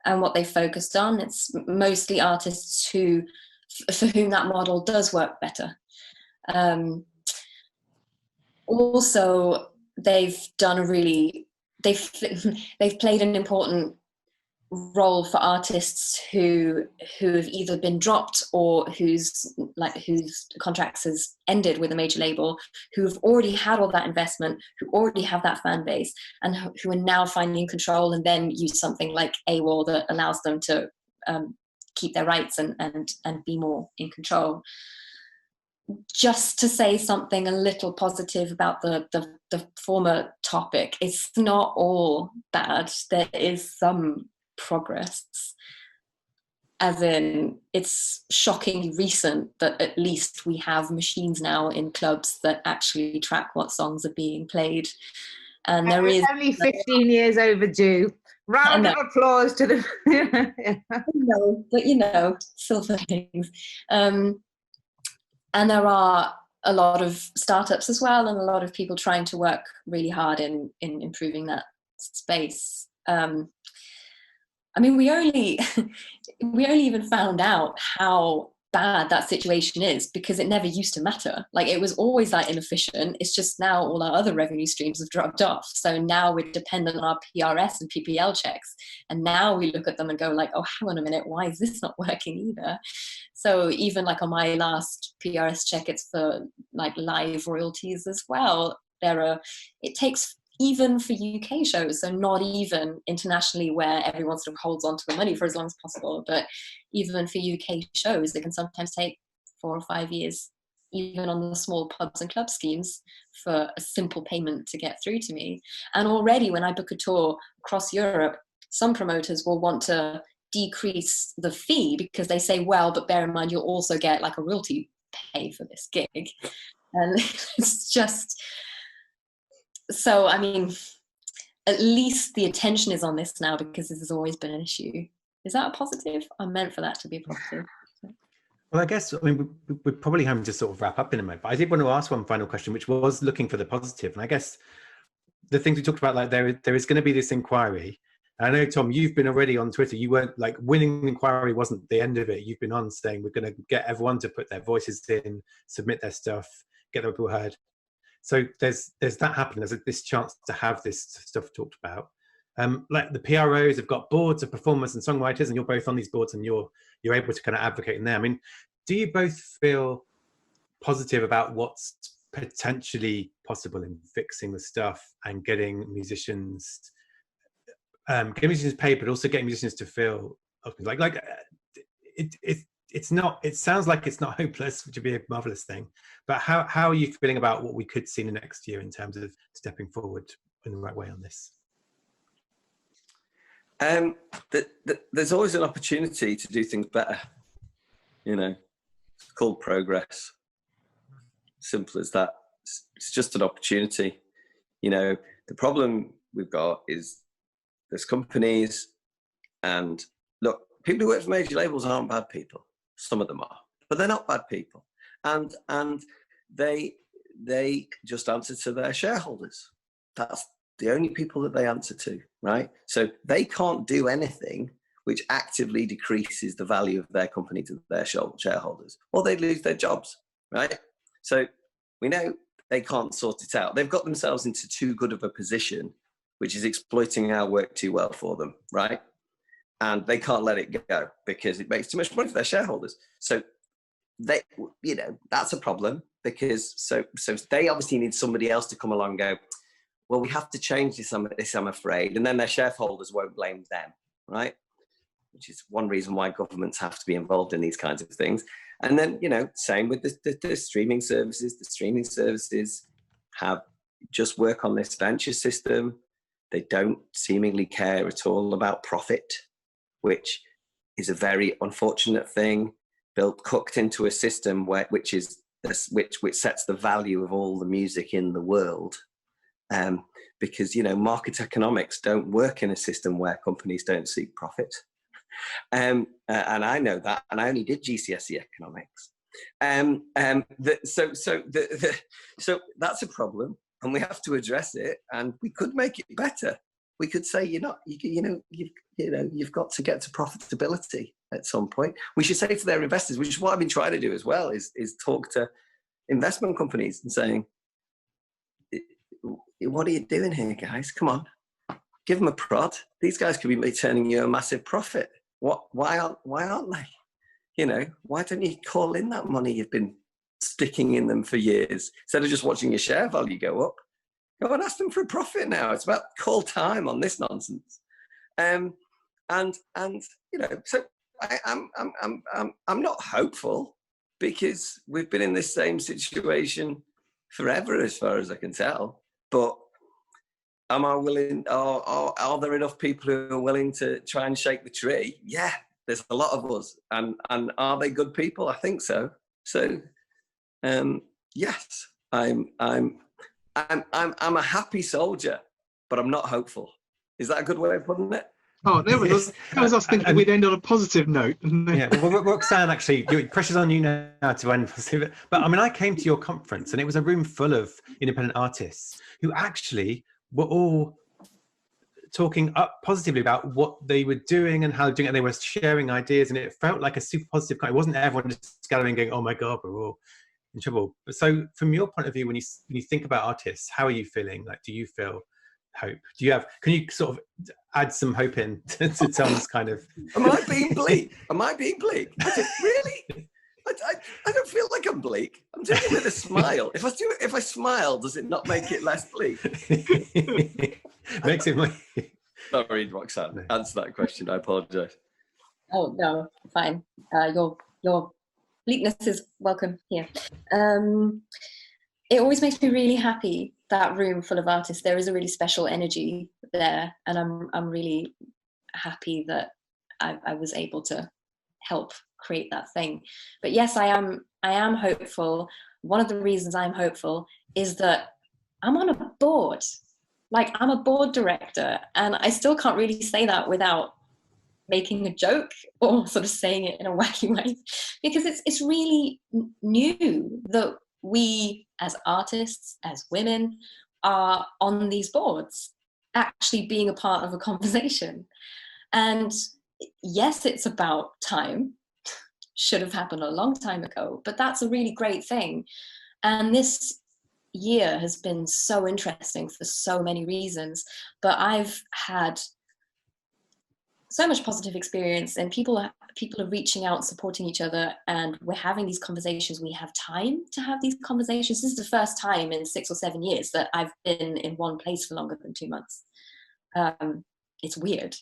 and what they focused on. It's mostly artists for whom that model does work better. Also, they've played an important role for artists who have either been dropped or whose contracts has ended with a major label, who've already had all that investment, who already have that fan base, and who are now finding control, and then use something like AWOL that allows them to keep their rights and be more in control. Just to say something a little positive about the former topic, it's not all bad. There is some progress, as in it's shockingly recent that at least we have machines now in clubs that actually track what songs are being played, and there is only 15 years overdue. Round of applause to the but silver things. And there are a lot of startups as well, and a lot of people trying to work really hard in improving that space. I mean, we only even found out how bad that situation is because it never used to matter. Like, it was always that inefficient. It's just now all our other revenue streams have dropped off. So now we're dependent on our PRS and PPL checks. And now we look at them and go like, oh, hang on a minute, why is this not working either? So even like on my last PRS check, it's for like live royalties as well. It takes, even for UK shows, so not even internationally where everyone sort of holds on to the money for as long as possible, but even for UK shows, it can sometimes take 4 or 5 years, even on the small pubs and club schemes, for a simple payment to get through to me. And already when I book a tour across Europe, some promoters will want to decrease the fee because they say, well, but bear in mind, you'll also get like a royalty pay for this gig. And it's just... So, I mean, at least the attention is on this now because this has always been an issue. Is that a positive? I meant for that to be a positive. Well, I guess, I mean, we're probably having to sort of wrap up in a moment, but I did want to ask one final question, which was looking for the positive. And I guess the things we talked about, like there is going to be this inquiry. And I know, Tom, you've been already on Twitter. You weren't like, winning the inquiry wasn't the end of it. You've been on saying we're going to get everyone to put their voices in, submit their stuff, get their people heard. So there's that happening. There's this chance to have this stuff talked about. Like the PROs have got boards of performers and songwriters, and you're both on these boards, and you're able to kind of advocate in there. I mean, do you both feel positive about what's potentially possible in fixing the stuff and getting musicians paid, but also getting musicians to feel like it's not, it sounds like it's not hopeless, which would be a marvelous thing, but how are you feeling about what we could see in the next year in terms of stepping forward in the right way on this? There's always an opportunity to do things better, it's called progress. Simple as that. It's just an opportunity. The problem we've got is there's companies, and look, people who work for major labels aren't bad people. Some of them are, but they're not bad people, and they just answer to their shareholders. That's the only people that they answer to, right? So they can't do anything which actively decreases the value of their company to their shareholders, or they'd lose their jobs, right? So we know they can't sort it out. They've got themselves into too good of a position, which is exploiting our work too well for them, right? And they can't let it go because it makes too much money for their shareholders. So they, that's a problem, because so they obviously need somebody else to come along and go, well, we have to change this, I'm afraid. And then their shareholders won't blame them, right? Which is one reason why governments have to be involved in these kinds of things. And then, same with the streaming services. The streaming services have just work on this venture system. They don't seemingly care at all about profit, which is a very unfortunate thing, cooked into a system which sets the value of all the music in the world. Because, market economics don't work in a system where companies don't seek profit. And I know that, and I only did GCSE economics. So that's a problem, and we have to address it, and we could make it better. We could say, you've got to get to profitability at some point. We should say to their investors, which is what I've been trying to do as well, is talk to investment companies and saying, what are you doing here, guys? Come on, give them a prod. These guys could be returning you a massive profit. Why aren't they? Why don't you call in that money you've been sticking in them for years instead of just watching your share value go up? Go and ask them for a profit now. It's about call time on this nonsense. So I'm not hopeful, because we've been in this same situation forever, as far as I can tell. But am I willing? Are there enough people who are willing to try and shake the tree? Yeah, there's a lot of us. And are they good people? I think so. So, yes, I'm a happy soldier, but I'm not hopeful. Is that a good way of putting it? Oh, there was us thinking we'd end on a positive note. Yeah, well, Roxanne, actually, pressure's on you now to end positive. But I mean, I came to your conference, and it was a room full of independent artists who actually were all talking up positively about what they were doing and how they're doing it. And they were sharing ideas, and it felt like a super positive kind. It wasn't everyone just gathering going, "Oh my God, we're all in trouble." But so, from your point of view, when you think about artists, how are you feeling? Like, do you feel hope? Can you sort of add some hope in to Tom's kind of? Am I being bleak? Really? I don't feel like I'm bleak. I'm doing it with a smile. If I smile, does it not make it less bleak? Makes it more. Sorry, Roxanne. Answer that question. I apologise. Oh no, fine. Your bleakness is welcome here. It always makes me really happy, that room full of artists. There is a really special energy there, and I'm really happy that I was able to help create that thing. But yes, I am hopeful. One of the reasons I'm hopeful is that I'm on a board. Like, I'm a board director, and I still can't really say that without making a joke or sort of saying it in a wacky way, because it's really new that we as artists, as women, are on these boards, actually being a part of a conversation. And yes, it's about time. Should have happened a long time ago, but that's a really great thing. And this year has been so interesting for so many reasons, but I've had so much positive experience, and people are reaching out, supporting each other, and we're having these conversations. We have time to have these conversations. This is the first time in 6 or 7 years that I've been in one place for longer than 2 months. It's weird,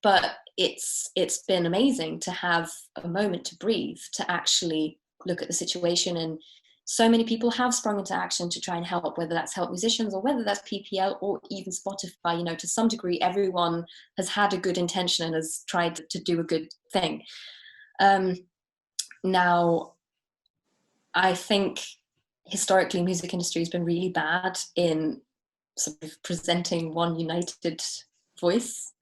but it's been amazing to have a moment to breathe, to actually look at the situation. And so many people have sprung into action to try and help, whether that's help musicians or whether that's PPL or even Spotify. To some degree, everyone has had a good intention and has tried to do a good thing. Now, I think historically music industry has been really bad in sort of presenting one united voice.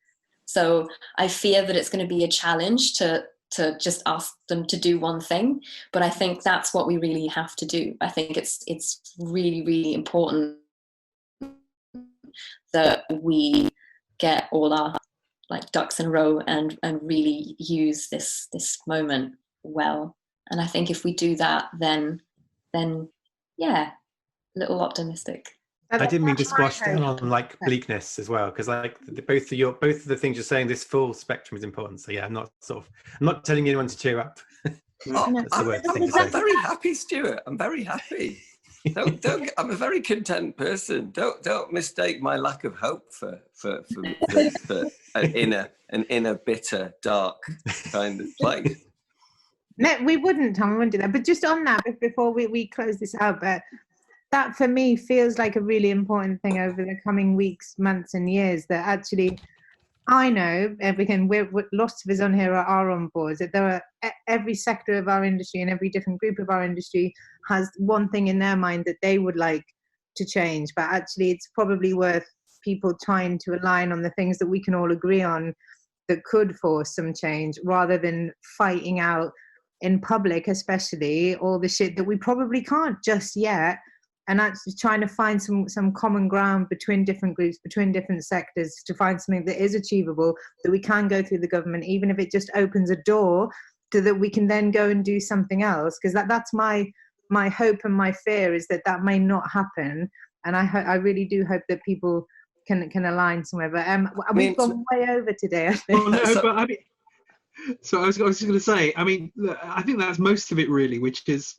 So I fear that it's going to be a challenge to just ask them to do one thing, but I think that's what we really have to do. I think it's really, really important that we get all our ducks in a row and really use this moment well. And I think if we do that, then yeah, a little optimistic. I didn't mean to squash down on bleakness as well, because both of the things you're saying, this full spectrum is important. So yeah, I'm not telling anyone to cheer up. I'm very happy, Stuart. I'm very happy. I'm a very content person. Don't mistake my lack of hope for an inner bitter, dark kind of place. No, we wouldn't, Tom. We wouldn't do that. But just on that, before we close this out, but that for me feels like a really important thing over the coming weeks, months, and years. That actually, I know everything. We're lots of us on here are on board. That there are every sector of our industry and every different group of our industry has one thing in their mind that they would like to change. But actually, it's probably worth people trying to align on the things that we can all agree on that could force some change, rather than fighting out in public, especially all the shit that we probably can't just yet, and actually trying to find some common ground between different groups, between different sectors, to find something that is achievable, that we can go through the government, even if it just opens a door so that we can then go and do something else. Because that's my hope and my fear, is that may not happen. And I really do hope that people can align somewhere. But we've gone way over today, I think. Well, no, but I mean, so I was just going to say, I mean, I think that's most of it really, which is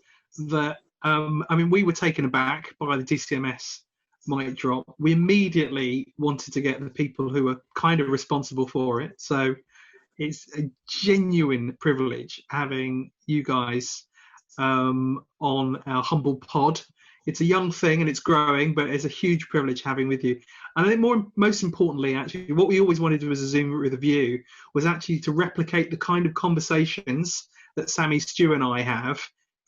that, I mean, we were taken aback by the DCMS mic drop. We immediately wanted to get the people who were kind of responsible for it. So it's a genuine privilege having you guys on our humble pod. It's a young thing and it's growing, but it's a huge privilege having with you. And I think most importantly, actually, what we always wanted to do as a Zoom with a view was actually to replicate the kind of conversations that Sammy, Stuart and I have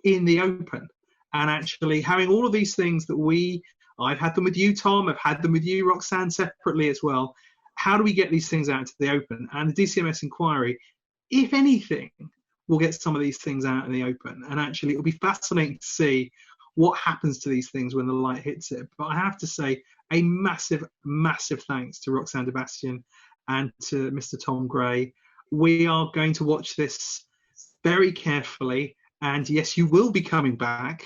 in the open. And actually having all of these things that I've had them with you, Tom, I've had them with you, Roxanne, separately as well. How do we get these things out to the open? And the DCMS inquiry, if anything, will get some of these things out in the open. And actually it'll be fascinating to see what happens to these things when the light hits it. But I have to say a massive, massive thanks to Roxanne de Bastion and to Mr. Tom Gray. We are going to watch this very carefully. And yes, you will be coming back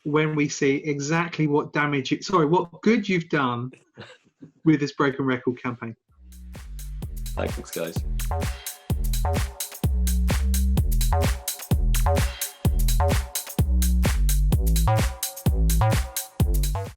when we see exactly what good you've done with this Broken Record campaign. Thanks, guys.